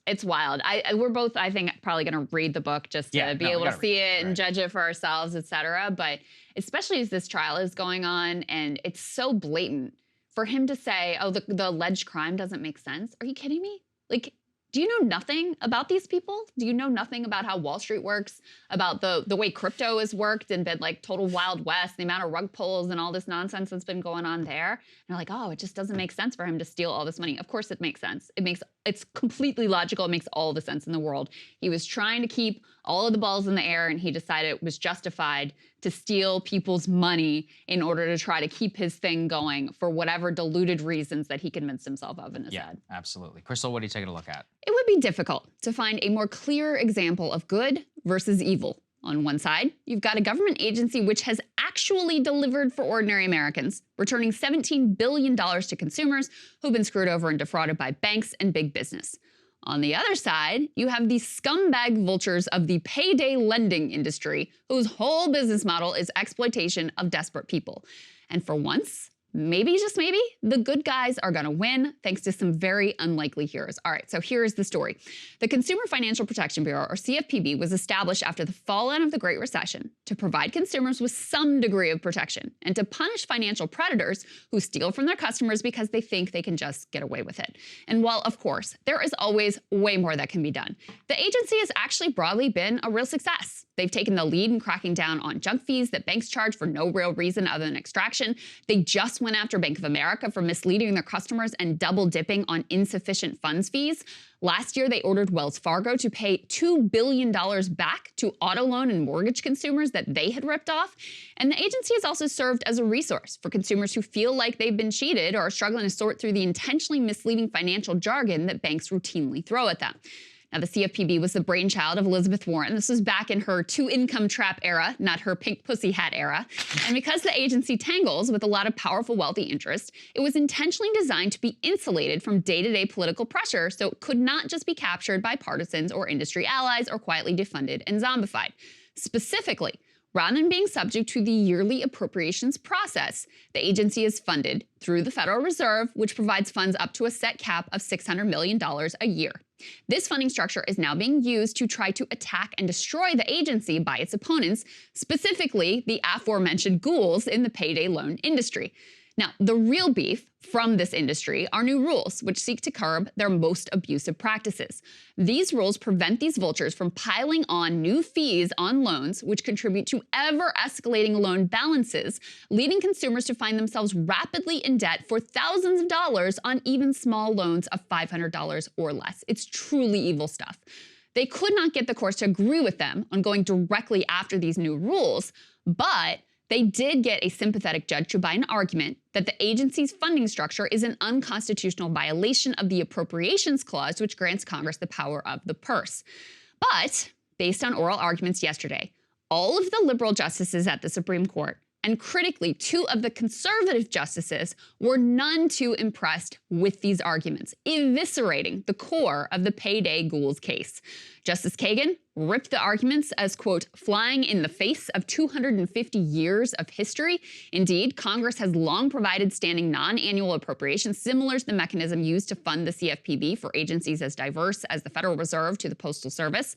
[SPEAKER 2] It's wild. We're both, I think, probably going to read the book just to be able to see it and judge it for ourselves, et cetera. But especially as this trial is going on and it's so blatant for him to say, oh, the alleged crime doesn't make sense. Are you kidding me? Like, do you know nothing about these people? Do you know nothing about how Wall Street works, about the way crypto has worked and been like total Wild West, the amount of rug pulls and all this nonsense that's been going on there? And you're like, oh, it just doesn't make sense for him to steal all this money. Of course it makes sense. It's completely logical. It makes all the sense in the world. He was trying to keep all of the balls in the air, and he decided it was justified to steal people's money in order to try to keep his thing going for whatever deluded reasons that he convinced himself of in his head.
[SPEAKER 1] Yeah, absolutely. Krystal, what are you taking a look at?
[SPEAKER 2] It would be difficult to find a more clear example of good versus evil. On one side, you've got a government agency which has actually delivered for ordinary Americans, returning $17 billion to consumers who've been screwed over and defrauded by banks and big business. On the other side, you have the scumbag vultures of the payday lending industry, whose whole business model is exploitation of desperate people. And for once, maybe, just maybe, the good guys are going to win thanks to some very unlikely heroes. All right, so here's the story. The Consumer Financial Protection Bureau, or CFPB, was established after the fallout of the Great Recession to provide consumers with some degree of protection and to punish financial predators who steal from their customers because they think they can just get away with it. And while, of course, there is always way more that can be done, the agency has actually broadly been a real success. They've taken the lead in cracking down on junk fees that banks charge for no real reason other than extraction. They just went after Bank of America for misleading their customers and double dipping on insufficient funds fees. Last year, they ordered Wells Fargo to pay $2 billion back to auto loan and mortgage consumers that they had ripped off. And the agency has also served as a resource for consumers who feel like they've been cheated or are struggling to sort through the intentionally misleading financial jargon that banks routinely throw at them. Now, the CFPB was the brainchild of Elizabeth Warren. This was back in her two-income trap era, not her pink pussy hat era. And because the agency tangles with a lot of powerful, wealthy interests, it was intentionally designed to be insulated from day-to-day political pressure, so it could not just be captured by partisans or industry allies or quietly defunded and zombified. Specifically, rather than being subject to the yearly appropriations process, the agency is funded through the Federal Reserve, which provides funds up to a set cap of $600 million a year. This funding structure is now being used to try to attack and destroy the agency by its opponents, specifically the aforementioned ghouls in the payday loan industry. Now, the real beef from this industry are new rules which seek to curb their most abusive practices. These rules prevent these vultures from piling on new fees on loans, which contribute to ever-escalating loan balances, leading consumers to find themselves rapidly in debt for thousands of dollars on even small loans of $500 or less. It's truly evil stuff. They could not get the courts to agree with them on going directly after these new rules, but they did get a sympathetic judge to buy an argument that the agency's funding structure is an unconstitutional violation of the Appropriations Clause, which grants Congress the power of the purse. But, based on oral arguments yesterday, all of the liberal justices at the Supreme Court, and critically, 2 of the conservative justices, were none too impressed with these arguments, eviscerating the core of the payday ghouls case. Justice Kagan ripped the arguments as, quote, flying in the face of 250 years of history. Indeed, Congress has long provided standing non-annual appropriations similar to the mechanism used to fund the CFPB for agencies as diverse as the Federal Reserve to the Postal Service.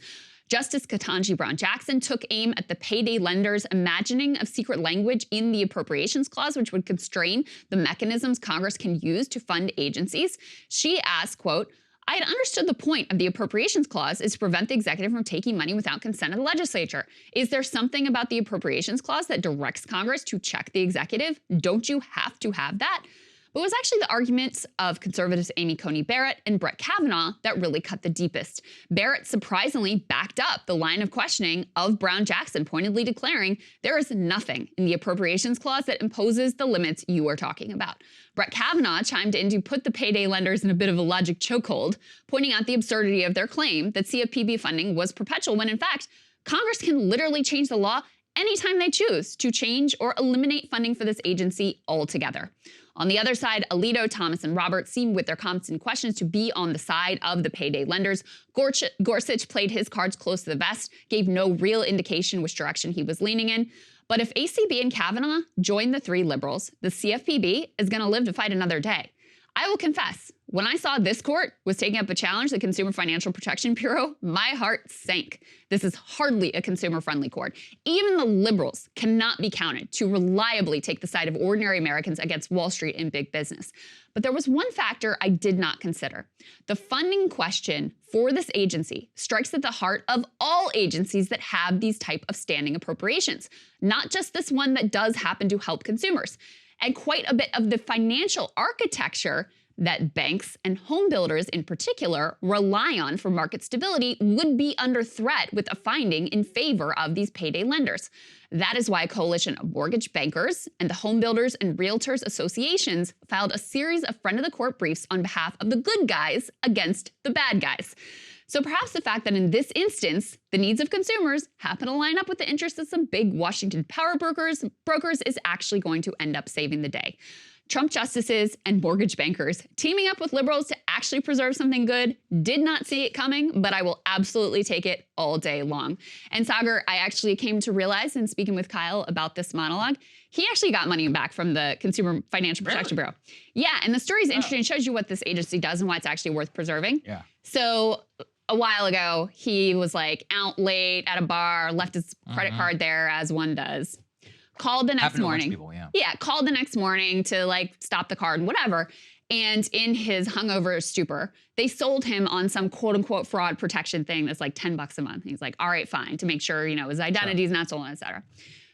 [SPEAKER 2] Justice Ketanji Brown Jackson took aim at the payday lenders' imagining of secret language in the Appropriations Clause, which would constrain the mechanisms Congress can use to fund agencies. She asked, quote, I had understood the point of the Appropriations Clause is to prevent the executive from taking money without consent of the legislature. Is there something about the Appropriations Clause that directs Congress to check the executive? Don't you have to have that? But it was actually the arguments of conservatives Amy Coney Barrett and Brett Kavanaugh that really cut the deepest. Barrett surprisingly backed up the line of questioning of Brown Jackson, pointedly declaring there is nothing in the Appropriations Clause that imposes the limits you are talking about. Brett Kavanaugh chimed in to put the payday lenders in a bit of a logic chokehold, pointing out the absurdity of their claim that CFPB funding was perpetual when in fact, Congress can literally change the law anytime they choose to change or eliminate funding for this agency altogether. On the other side, Alito, Thomas, and Roberts seem with their constant questions to be on the side of the payday lenders. Gorsuch played his cards close to the vest, gave no real indication which direction he was leaning in. But if ACB and Kavanaugh join the 3 liberals, the CFPB is going to live to fight another day. I will confess, when I saw this court was taking up a challenge to the Consumer Financial Protection Bureau, my heart sank. This is hardly a consumer-friendly court. Even the liberals cannot be counted to reliably take the side of ordinary Americans against Wall Street and big business. But there was one factor I did not consider. The funding question for this agency strikes at the heart of all agencies that have these type of standing appropriations, not just this one that does happen to help consumers. And quite a bit of the financial architecture that banks and home builders in particular rely on for market stability would be under threat with a finding in favor of these payday lenders. That is why a coalition of mortgage bankers and the home builders and realtors associations filed a series of friend of the court briefs on behalf of the good guys against the bad guys. So perhaps the fact that in this instance, the needs of consumers happen to line up with the interests of some big Washington power brokers is actually going to end up saving the day. Trump justices and mortgage bankers teaming up with liberals to actually preserve something good. Did not see it coming, but I will absolutely take it all day long. And Saagar, I actually came to realize in speaking with Kyle about this monologue, he actually got money back from the Consumer Financial Protection Bureau. Yeah, and the story is interesting. It shows you what this agency does and why it's actually worth preserving.
[SPEAKER 1] Yeah.
[SPEAKER 2] So a while ago, he was like out late at a bar, left his credit card there as one does. Called the next morning.
[SPEAKER 1] People,
[SPEAKER 2] called the next morning to like stop the card and whatever. And in his hungover stupor, they sold him on some quote unquote fraud protection thing that's like $10 a month. He's like, all right, fine, to make sure, you know, his identity's not stolen, et cetera.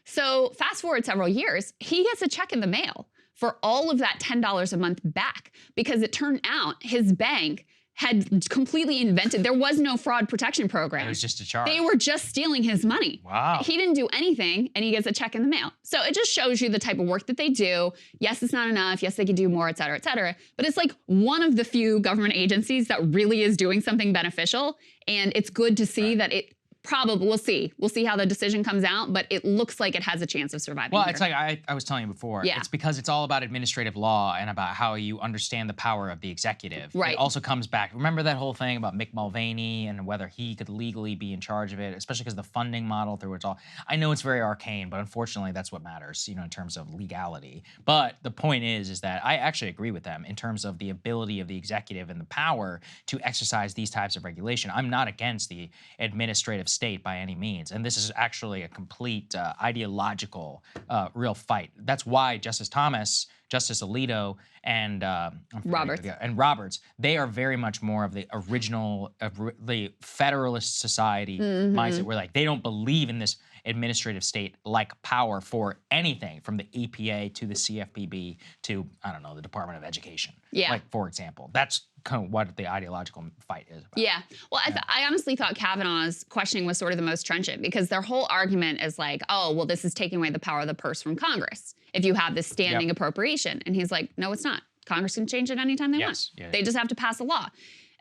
[SPEAKER 2] So fast forward several years, he gets a check in the mail for all of that $10 a month back because it turned out his bank had completely invented. There was no fraud protection program.
[SPEAKER 1] It was just a charge.
[SPEAKER 2] They were just stealing his money.
[SPEAKER 1] Wow.
[SPEAKER 2] He didn't do anything, and he gets a check in the mail. So it just shows you the type of work that they do. Yes, it's not enough. Yes, they could do more, et cetera, et cetera. But it's like one of the few government agencies that really is doing something beneficial, and it's good to see that it probably, we'll see. We'll see how the decision comes out, but it looks like it has a chance of surviving.
[SPEAKER 1] Well,
[SPEAKER 2] here.
[SPEAKER 1] it's like I was telling you before.
[SPEAKER 2] Yeah.
[SPEAKER 1] It's because it's all about administrative law and about how you understand the power of the executive.
[SPEAKER 2] Right.
[SPEAKER 1] It also comes back. Remember that whole thing about Mick Mulvaney and whether he could legally be in charge of it, especially because the funding model through it all. I know it's very arcane, but unfortunately that's what matters, you know, in terms of legality. But the point is that I actually agree with them in terms of the ability of the executive and the power to exercise these types of regulation. I'm not against the administrative state by any means. And this is actually a complete ideological real fight. That's why Justice Thomas, Justice Alito, and Roberts, they are very much more of the original, the Federalist Society mindset, where like they don't believe in this administrative state-like power for anything from the EPA to the CFPB to, I don't know, the Department of Education.
[SPEAKER 2] Yeah.
[SPEAKER 1] Like, for example. That's kind of what the ideological fight is about.
[SPEAKER 2] Yeah. Well, I honestly thought Kavanaugh's questioning was sort of the most trenchant because their whole argument is like, oh, well, this is taking away the power of the purse from Congress if you have this standing appropriation. And he's like, no, it's not. Congress can change it anytime they want.
[SPEAKER 1] Yeah.
[SPEAKER 2] They just have to pass a law.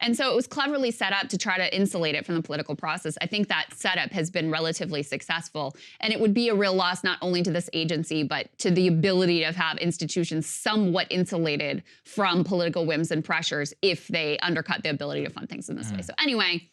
[SPEAKER 2] And so it was cleverly set up to try to insulate it from the political process. I think that setup has been relatively successful. And it would be a real loss not only to this agency, but to the ability to have institutions somewhat insulated from political whims and pressures if they undercut the ability to fund things in this way. So anyway,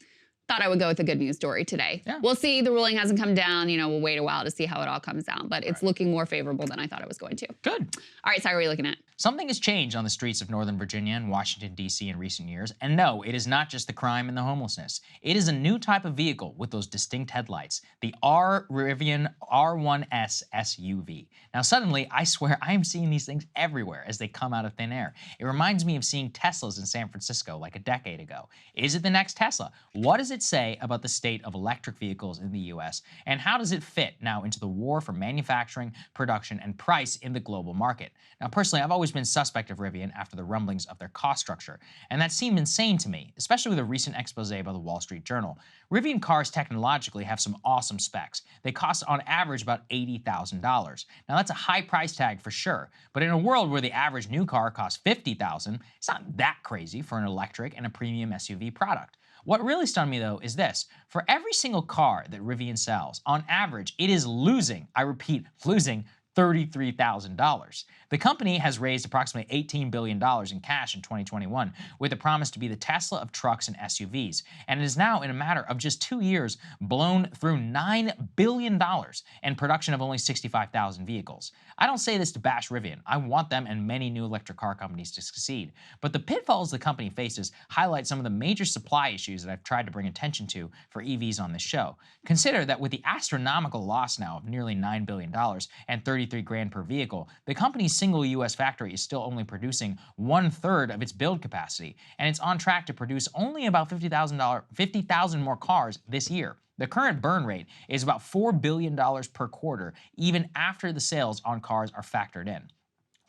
[SPEAKER 2] thought I would go with a good news story today.
[SPEAKER 1] Yeah.
[SPEAKER 2] We'll see. The ruling hasn't come down. You know, we'll wait a while to see how it all comes out. But it's looking more favorable than I thought it was going to.
[SPEAKER 1] Good.
[SPEAKER 2] All right, Saagar, what are you looking at?
[SPEAKER 1] Something has changed on the streets of Northern Virginia and Washington, D.C. in recent years. And no, it is not just the crime and the homelessness. It is a new type of vehicle with those distinct headlights, the Rivian R1S SUV. Now, suddenly, I swear I am seeing these things everywhere as they come out of thin air. It reminds me of seeing Teslas in San Francisco like a decade ago. Is it the next Tesla? What does it say about the state of electric vehicles in the U.S.? And how does it fit now into the war for manufacturing, production, and price in the global market? Now, personally, I've always been suspect of Rivian after the rumblings of their cost structure, and that seemed insane to me, especially with a recent expose by the Wall Street Journal. Rivian cars technologically have some awesome specs. They cost on average about $80,000. Now that's a high price tag for sure, but in a world where the average new car costs $50,000, it's not that crazy for an electric and a premium SUV product. What really stunned me though is this: for every single car that Rivian sells, on average, it is losing, I repeat, losing $33,000. The company has raised approximately $18 billion in cash in 2021 with a promise to be the Tesla of trucks and SUVs, and it is now, in a matter of just 2 years, blown through $9 billion and production of only 65,000 vehicles. I don't say this to bash Rivian. I want them and many new electric car companies to succeed, but the pitfalls the company faces highlight some of the major supply issues that I've tried to bring attention to for EVs on this show. Consider that with the astronomical loss now of nearly $9 billion and $33,000 per vehicle, the company's single U.S. factory is still only producing 1/3 of its build capacity, and it's on track to produce only about 50,000 more cars this year. The current burn rate is about $4 billion per quarter, even after the sales on cars are factored in.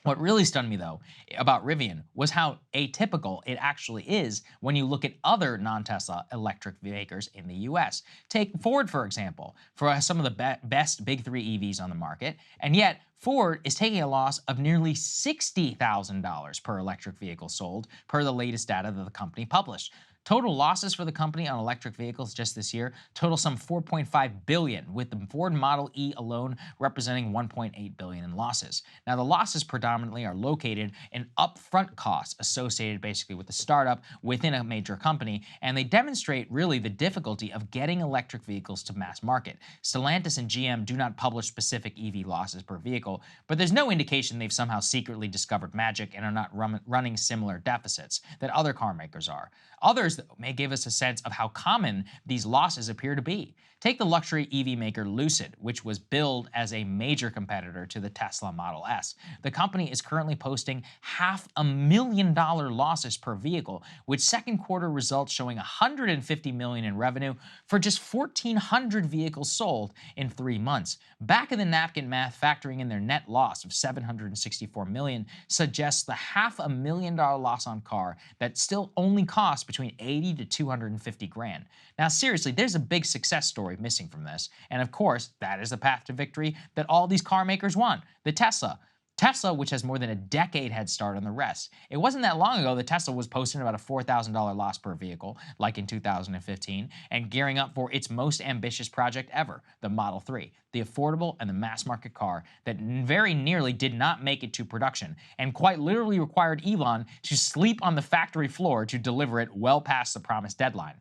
[SPEAKER 1] What really stunned me, though, about Rivian was how atypical it actually is when you look at other non-Tesla electric makers in the US. Take Ford, for example, for some of the best big three EVs on the market, and yet Ford is taking a loss of nearly $60,000 per electric vehicle sold, per the latest data that the company published. Total losses for the company on electric vehicles just this year total some $4.5 billion, with the Ford Model E alone representing $1.8 billion in losses. Now, the losses predominantly are located in upfront costs associated basically with the startup within a major company, and they demonstrate really the difficulty of getting electric vehicles to mass market. Stellantis and GM do not publish specific EV losses per vehicle, but there's no indication they've somehow secretly discovered magic and are not running similar deficits that other car makers are. Others, though, may give us a sense of how common these losses appear to be. Take the luxury EV maker Lucid, which was billed as a major competitor to the Tesla Model S. The company is currently posting $500,000 losses per vehicle, with second quarter results showing $150 million in revenue for just 1,400 vehicles sold in 3 months. Back of the napkin math, factoring in their net loss of $764 million, suggests the $500,000 loss on car that still only costs between 80 to 250 grand. Now, seriously, there's a big success story missing from this. And of course, that is the path to victory that all these car makers want, the Tesla. Tesla, which has more than a decade head start on the rest. It wasn't that long ago that Tesla was posting about a $4,000 loss per vehicle, like in 2015, and gearing up for its most ambitious project ever, the Model 3, the affordable and the mass market car that very nearly did not make it to production, and quite literally required Elon to sleep on the factory floor to deliver it well past the promised deadline.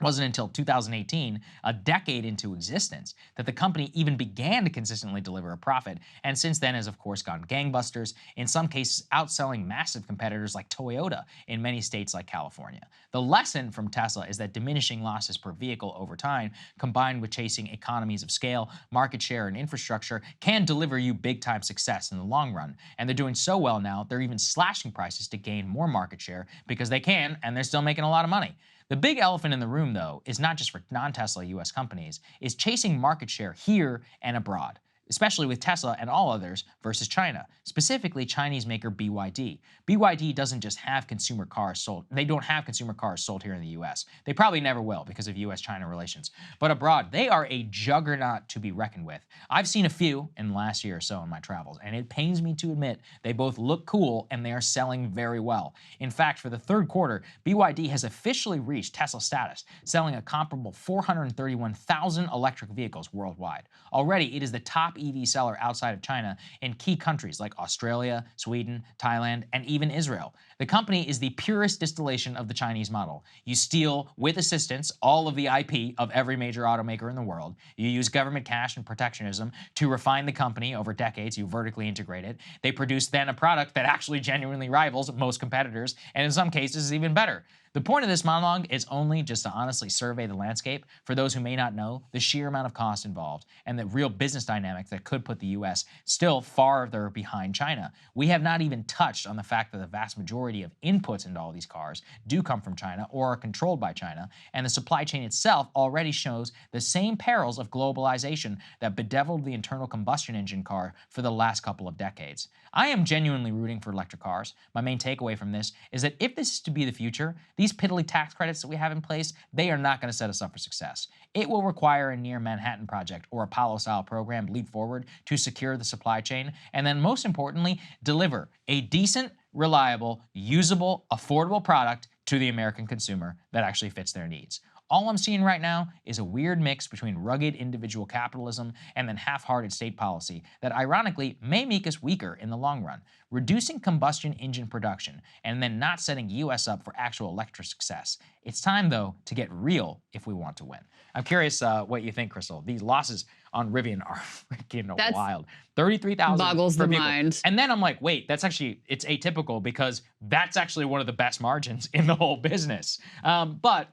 [SPEAKER 1] It wasn't until 2018, a decade into existence, that the company even began to consistently deliver a profit, and since then has of course gone gangbusters, in some cases outselling massive competitors like Toyota in many states like California. The lesson from Tesla is that diminishing losses per vehicle over time, combined with chasing economies of scale, market share, and infrastructure, can deliver you big-time success in the long run. And they're doing so well now, they're even slashing prices to gain more market share because they can, and they're still making a lot of money. The big elephant in the room, though, is not just for non-Tesla US companies, is chasing market share here and abroad, especially with Tesla and all others versus China, specifically Chinese maker BYD. BYD doesn't just have consumer cars sold. They don't have consumer cars sold here in the US. They probably never will because of US-China relations. But abroad, they are a juggernaut to be reckoned with. I've seen a few in the last year or so in my travels, and it pains me to admit they both look cool and they are selling very well. In fact, for the third quarter, BYD has officially reached Tesla status, selling a comparable 431,000 electric vehicles worldwide. Already, it is the top EV seller outside of China in key countries like Australia, Sweden, Thailand, and even Israel. The company is the purest distillation of the Chinese model. You steal, with assistance, all of the IP of every major automaker in the world. You use government cash and protectionism to refine the company over decades. You vertically integrate it. They produce then a product that actually genuinely rivals most competitors, and in some cases is even better. The point of this monologue is only just to honestly survey the landscape for those who may not know the sheer amount of cost involved and the real business dynamics that could put the US still farther behind China. We have not even touched on the fact that the vast majority of inputs into all these cars do come from China or are controlled by China, and the supply chain itself already shows the same perils of globalization that bedeviled the internal combustion engine car for the last couple of decades. I am genuinely rooting for electric cars. My main takeaway from this is that if this is to be the future, these piddly tax credits that we have in place, they are not going to set us up for success. It will require a near Manhattan Project or Apollo-style program leap forward to secure the supply chain, and then most importantly, deliver a decent, reliable, usable, affordable product to the American consumer that actually fits their needs. All I'm seeing right now is a weird mix between rugged individual capitalism and then half-hearted state policy that ironically may make us weaker in the long run, reducing combustion engine production and then not setting US up for actual electric success. It's time, though, to get real if we want to win. I'm curious what you think, Krystal. These losses on Rivian are freaking wild. 33,000
[SPEAKER 2] boggles
[SPEAKER 1] per
[SPEAKER 2] the
[SPEAKER 1] vehicle.
[SPEAKER 2] mind.
[SPEAKER 1] And then I'm like, wait, that's actually, it's atypical because that's actually one of the best margins in the whole business. But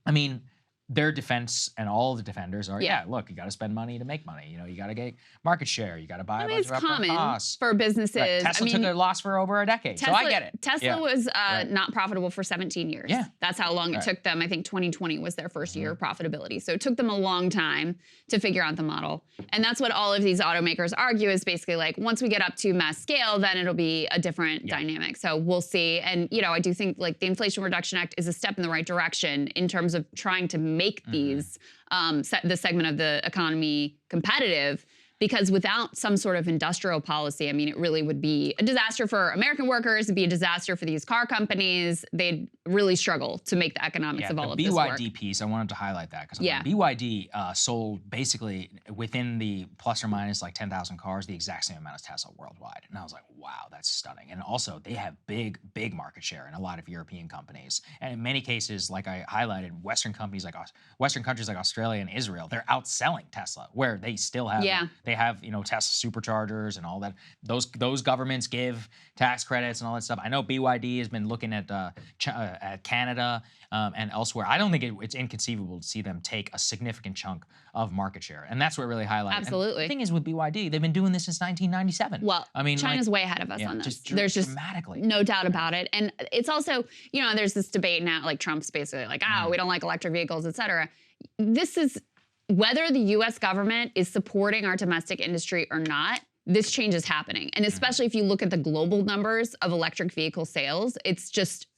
[SPEAKER 1] I mean, their defense and all the defenders are, yeah, look, you got to spend money to make money. You know, you got to get market share. You got to buy a bunch of upfront costs.
[SPEAKER 2] For businesses.
[SPEAKER 1] Right. Tesla took a loss for over a decade, so I get it.
[SPEAKER 2] Tesla was not profitable for 17 years.
[SPEAKER 1] Yeah.
[SPEAKER 2] That's how long it took them. I think 2020 was their first year of profitability. So it took them a long time to figure out the model. And that's what all of these automakers argue is basically like, once we get up to mass scale, then it'll be a different dynamic. So we'll see. And, you know, I do think like the Inflation Reduction Act is a step in the right direction in terms of trying to make these, the segment of the economy competitive. because without some sort of industrial policy, I mean, it really would be a disaster for American workers. It'd be a disaster for these car companies. They'd really struggle to make the economics of all of this work.
[SPEAKER 1] The BYD piece, I wanted to highlight that because
[SPEAKER 2] Yeah.
[SPEAKER 1] BYD sold basically within the plus or minus like 10,000 cars, the exact same amount as Tesla worldwide. And I was like, wow, that's stunning. And also they have big market share in a lot of European companies. And in many cases, like I highlighted, Western countries like Australia and Israel, they're outselling Tesla, where they still have, they have, Tesla superchargers and all that. Those governments give tax credits and all that stuff. I know BYD has been looking at Canada and elsewhere. I don't think it's inconceivable to see them take a significant chunk of market share. And that's what really highlighted.
[SPEAKER 2] Absolutely.
[SPEAKER 1] And the thing is with BYD, they've been doing this since 1997.
[SPEAKER 2] Well,
[SPEAKER 1] I mean,
[SPEAKER 2] China's way ahead of us on this. There's just
[SPEAKER 1] dramatically.
[SPEAKER 2] no doubt about it. And it's also, there's this debate now, like Trump's basically like, we don't like electric vehicles, et cetera. This is whether the US government is supporting our domestic industry or not. This change is happening. And especially if you look at the global numbers of electric vehicle sales, it's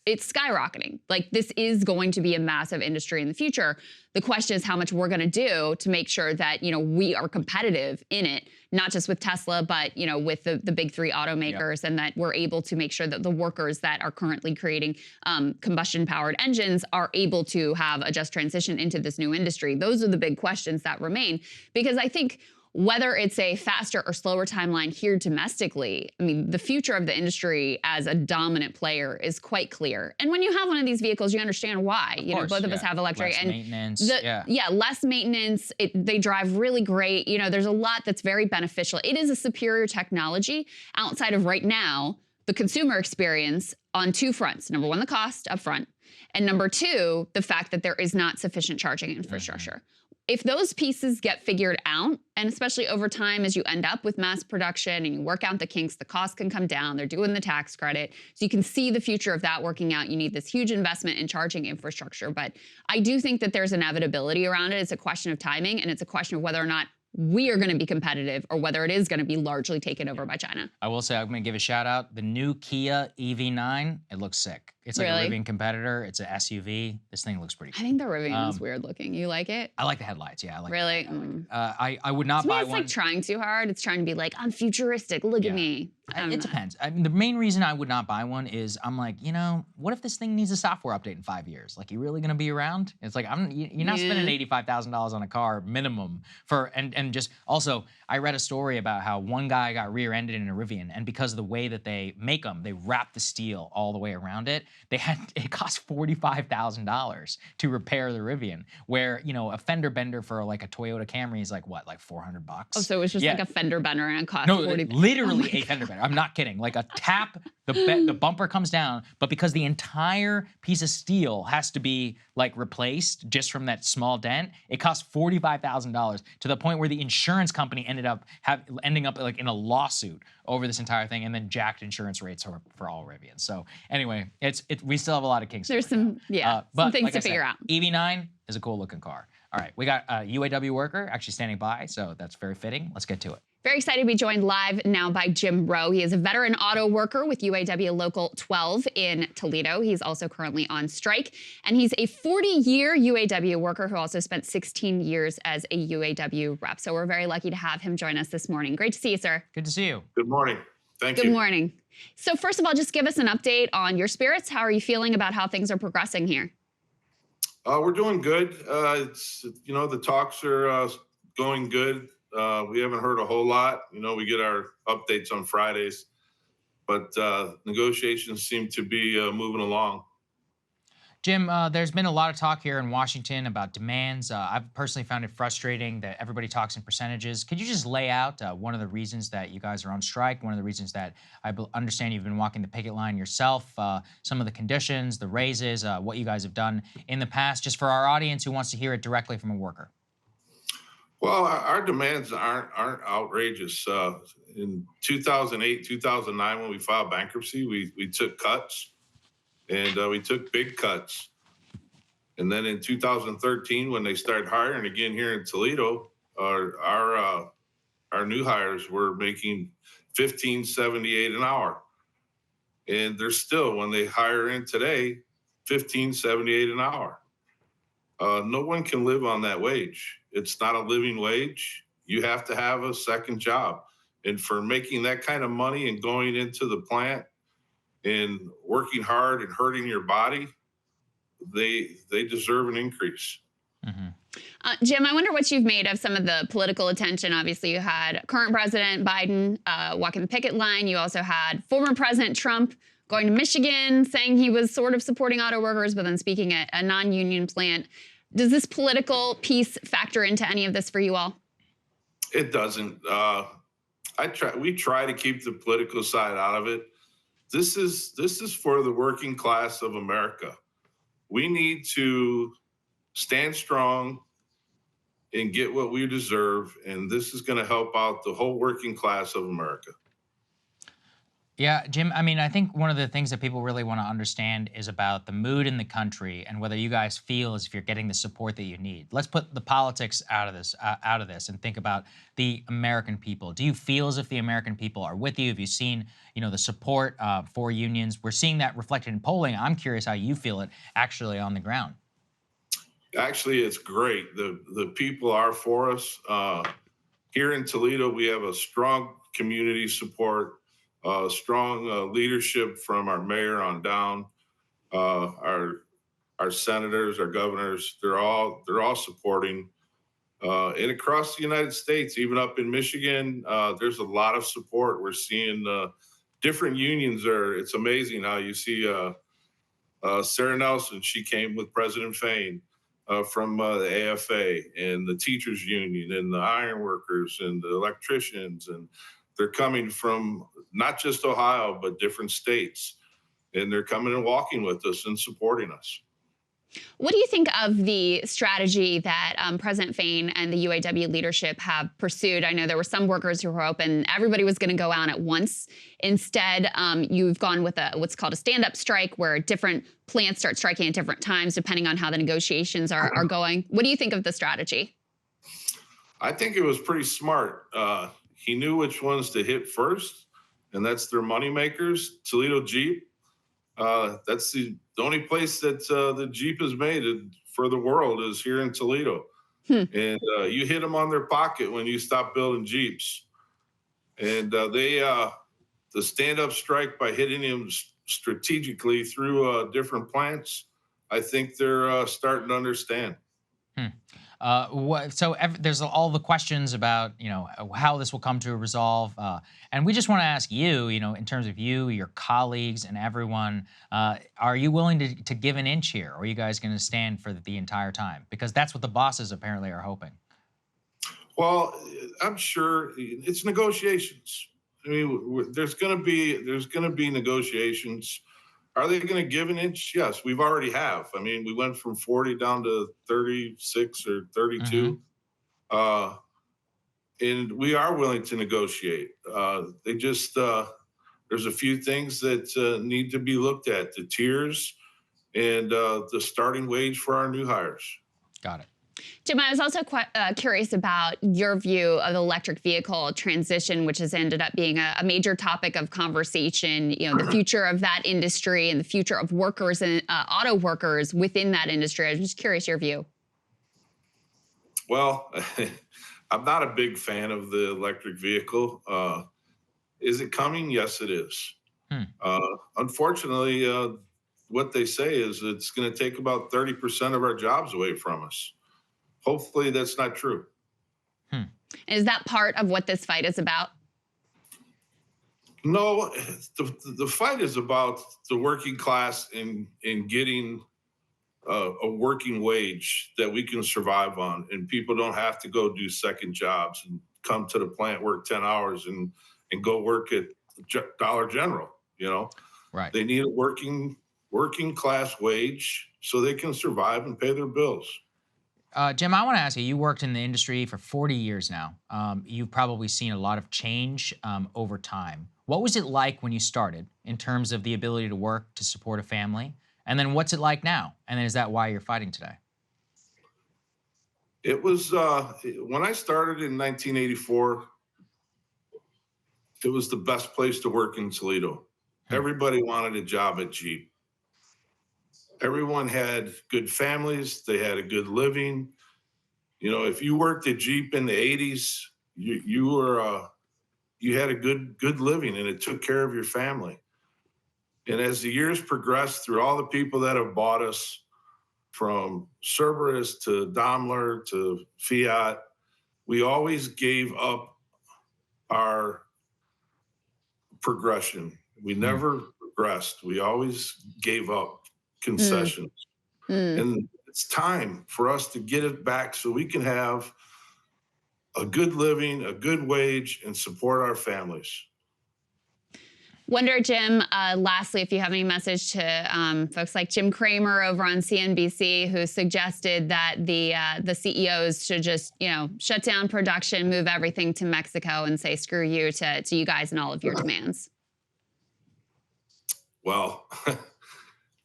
[SPEAKER 2] skyrocketing. Like, this is going to be a massive industry in the future. The question is how much we're going to do to make sure that, we are competitive in it, not just with Tesla, but, with the big three automakers, and that we're able to make sure that the workers that are currently creating combustion-powered engines are able to have a just transition into this new industry. Those are the big questions that remain, because I think whether it's a faster or slower timeline here domestically, I mean, the future of the industry as a dominant player is quite clear. And when you have one of these vehicles, you understand why. Both of us have electric.
[SPEAKER 1] Less maintenance.
[SPEAKER 2] Less maintenance. They drive really great. There's a lot that's very beneficial. It is a superior technology outside of right now, the consumer experience on two fronts. Number one, the cost up front. And number two, the fact that there is not sufficient charging infrastructure. If those pieces get figured out, and especially over time as you end up with mass production and you work out the kinks, the cost can come down. They're doing the tax credit. So you can see the future of that working out. You need this huge investment in charging infrastructure. But I do think that there's inevitability around it. It's a question of timing, and it's a question of whether or not we are going to be competitive or whether it is going to be largely taken over by China.
[SPEAKER 1] I will say, I'm going to give a shout out. The new Kia EV9, it looks sick. It's like a Rivian competitor. It's an SUV. This thing looks pretty cool.
[SPEAKER 2] I think the Rivian is weird looking. You like it?
[SPEAKER 1] I like the headlights. Yeah, I like
[SPEAKER 2] Really?
[SPEAKER 1] I would not buy
[SPEAKER 2] it's
[SPEAKER 1] one.
[SPEAKER 2] It's like trying too hard. It's trying to be like, I'm futuristic. Look at me.
[SPEAKER 1] It depends. I mean, the main reason I would not buy one is I'm like, what if this thing needs a software update in 5 years? Like, you really gonna be around? It's like you're not spending $85,000 on a car minimum for and just also I read a story about how one guy got rear-ended in a Rivian, and because of the way that they make them, they wrap the steel all the way around it. It cost $45,000 to repair the Rivian, where a fender bender for like a Toyota Camry is like what, like $400?
[SPEAKER 2] Oh, so it was just like a fender bender and it cost
[SPEAKER 1] literally a fender bender. I'm not kidding. Like a tap, the bumper comes down, but because the entire piece of steel has to be like replaced just from that small dent, it costs $45,000 to the point where the insurance company ending up like in a lawsuit over this entire thing, and then jacked insurance rates for all Rivians. So anyway, we still have a lot of kinks.
[SPEAKER 2] There's some things to figure out.
[SPEAKER 1] EV9 is a cool looking car. All right, we got a UAW worker actually standing by, so that's very fitting. Let's get to it.
[SPEAKER 2] Very excited to be joined live now by Jim Rowe. He is a veteran auto worker with UAW Local 12 in Toledo. He's also currently on strike, and he's a 40-year UAW worker who also spent 16 years as a UAW rep. So we're very lucky to have him join us this morning. Great to see you, sir.
[SPEAKER 1] Good to see you.
[SPEAKER 15] Good morning. Thank you.
[SPEAKER 2] Good morning. So first of all, just give us an update on your spirits. How are you feeling about how things are progressing here?
[SPEAKER 15] We're doing good. The talks are going good. We haven't heard a whole lot. We get our updates on Fridays, but negotiations seem to be moving along.
[SPEAKER 1] Jim, there's been a lot of talk here in Washington about demands. I've personally found it frustrating that everybody talks in percentages. Could you just lay out one of the reasons that you guys are on strike, one of the reasons that I understand you've been walking the picket line yourself, some of the conditions, the raises, what you guys have done in the past, just for our audience who wants to hear it directly from a worker?
[SPEAKER 15] Well, our demands aren't outrageous. In 2008, 2009, when we filed bankruptcy, we took cuts, and we took big cuts. And then in 2013, when they started hiring again here in Toledo, our new hires were making $15.78 an hour, and they're still, when they hire in today, $15.78 an hour. No one can live on that wage. It's not a living wage. you have to have a second job. And for making that kind of money and going into the plant and working hard and hurting your body, they deserve an increase.
[SPEAKER 2] Jim, I wonder what you've made of some of the political attention. Obviously, you had current President Biden walking the picket line. You also had former President Trump going to Michigan, saying he was sort of supporting auto workers, but then speaking at a non-union plant. Does this political piece factor into any of this for you all?
[SPEAKER 15] It doesn't. We try to keep the political side out of it. This is for the working class of America. We need to stand strong and get what we deserve, and this is going to help out the whole working class of America.
[SPEAKER 1] Yeah, Jim, I mean, I think one of the things that people really want to understand is about the mood in the country and whether you guys feel as if you're getting the support that you need. Let's put the politics out of this and think about the American people. Do you feel as if the American people are with you? Have you seen, the support for unions? We're seeing that reflected in polling. I'm curious how you feel it actually on the ground.
[SPEAKER 15] Actually, it's great. The people are for us. Here in Toledo, we have a strong community support. Strong leadership from our mayor on down, our senators, our governors. They're all supporting. And across the United States, even up in Michigan, there's a lot of support. We're seeing different unions there. It's amazing how you see Sarah Nelson. She came with President Fain from the AFA and the teachers union and the iron workers and the electricians, and they're coming from not just Ohio, but different states. And they're coming and walking with us and supporting us.
[SPEAKER 2] What do you think of the strategy that President Fain and the UAW leadership have pursued? I know there were some workers who were hoping everybody was going to go out at once. Instead, you've gone with what's called a stand-up strike, where different plants start striking at different times, depending on how the negotiations are going. What do you think of the strategy?
[SPEAKER 15] I think it was pretty smart. He knew which ones to hit first, and that's their money makers. Toledo Jeep, that's the only place that the Jeep is made for the world is here in Toledo. And you hit them on their pocket when you stop building Jeeps. And the stand-up strike, by hitting them strategically through different plants, I think they're starting to understand.
[SPEAKER 1] There's all the questions about, how this will come to a resolve. And we just want to ask you, in terms of you, your colleagues, and everyone, are you willing to give an inch here? Or are you guys going to stand for the entire time? Because that's what the bosses apparently are hoping.
[SPEAKER 15] Well, I'm sure it's negotiations. I mean, there's going to be negotiations. Are they going to give an inch? Yes, we've already have. I mean, we went from 40 down to 36 or 32. And we are willing to negotiate. There's a few things that need to be looked at: the tiers and the starting wage for our new hires.
[SPEAKER 1] Got it.
[SPEAKER 2] Jim, I was also quite curious about your view of the electric vehicle transition, which has ended up being a major topic of conversation, the future of that industry and the future of workers and auto workers within that industry. I was just curious your view.
[SPEAKER 15] Well, I'm not a big fan of the electric vehicle. Is it coming? Yes, it is. Unfortunately, what they say is it's going to take about 30% of our jobs away from us. Hopefully that's not true.
[SPEAKER 2] Is that part of what this fight is about?
[SPEAKER 15] No, the fight is about the working class and getting a working wage that we can survive on, and people don't have to go do second jobs and come to the plant, work 10 hours and go work at Dollar General,
[SPEAKER 1] Right.
[SPEAKER 15] They need a working class wage so they can survive and pay their bills.
[SPEAKER 1] Jim, I want to ask you worked in the industry for 40 years now. You've probably seen a lot of change over time. What was it like when you started in terms of the ability to work, to support a family? And then what's it like now? And then is that why you're fighting today?
[SPEAKER 15] It was, when I started in 1984, it was the best place to work in Toledo. Everybody wanted a job at Jeep. Everyone had good families. They had a good living. If you worked at Jeep in the 80s, you had a good living, and it took care of your family. And as the years progressed, through all the people that have bought us, from Cerberus to Daimler to Fiat, we always gave up our progression. We never progressed. We always gave up concessions. And it's time for us to get it back so we can have a good living, a good wage, and support our families.
[SPEAKER 2] Wonder, Jim, lastly, if you have any message to folks like Jim Cramer over on CNBC, who suggested that the CEOs should just, shut down production, move everything to Mexico, and say screw you to you guys and all of your demands.
[SPEAKER 15] Well,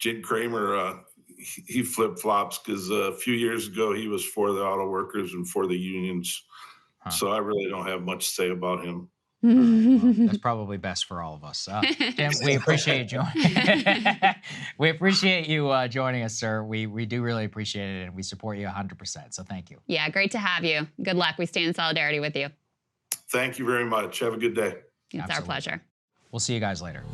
[SPEAKER 15] Jim Cramer, he flip-flops because a few years ago he was for the auto workers and for the unions. So I really don't have much to say about him.
[SPEAKER 1] Well, that's probably best for all of us. Jim, we appreciate you we appreciate you joining us, sir. We do really appreciate it, and we support you 100%. So thank you.
[SPEAKER 2] Yeah, great to have you. Good luck. We stand in solidarity with you.
[SPEAKER 15] Thank you very much. Have a good day.
[SPEAKER 2] It's our pleasure.
[SPEAKER 1] We'll see you guys later.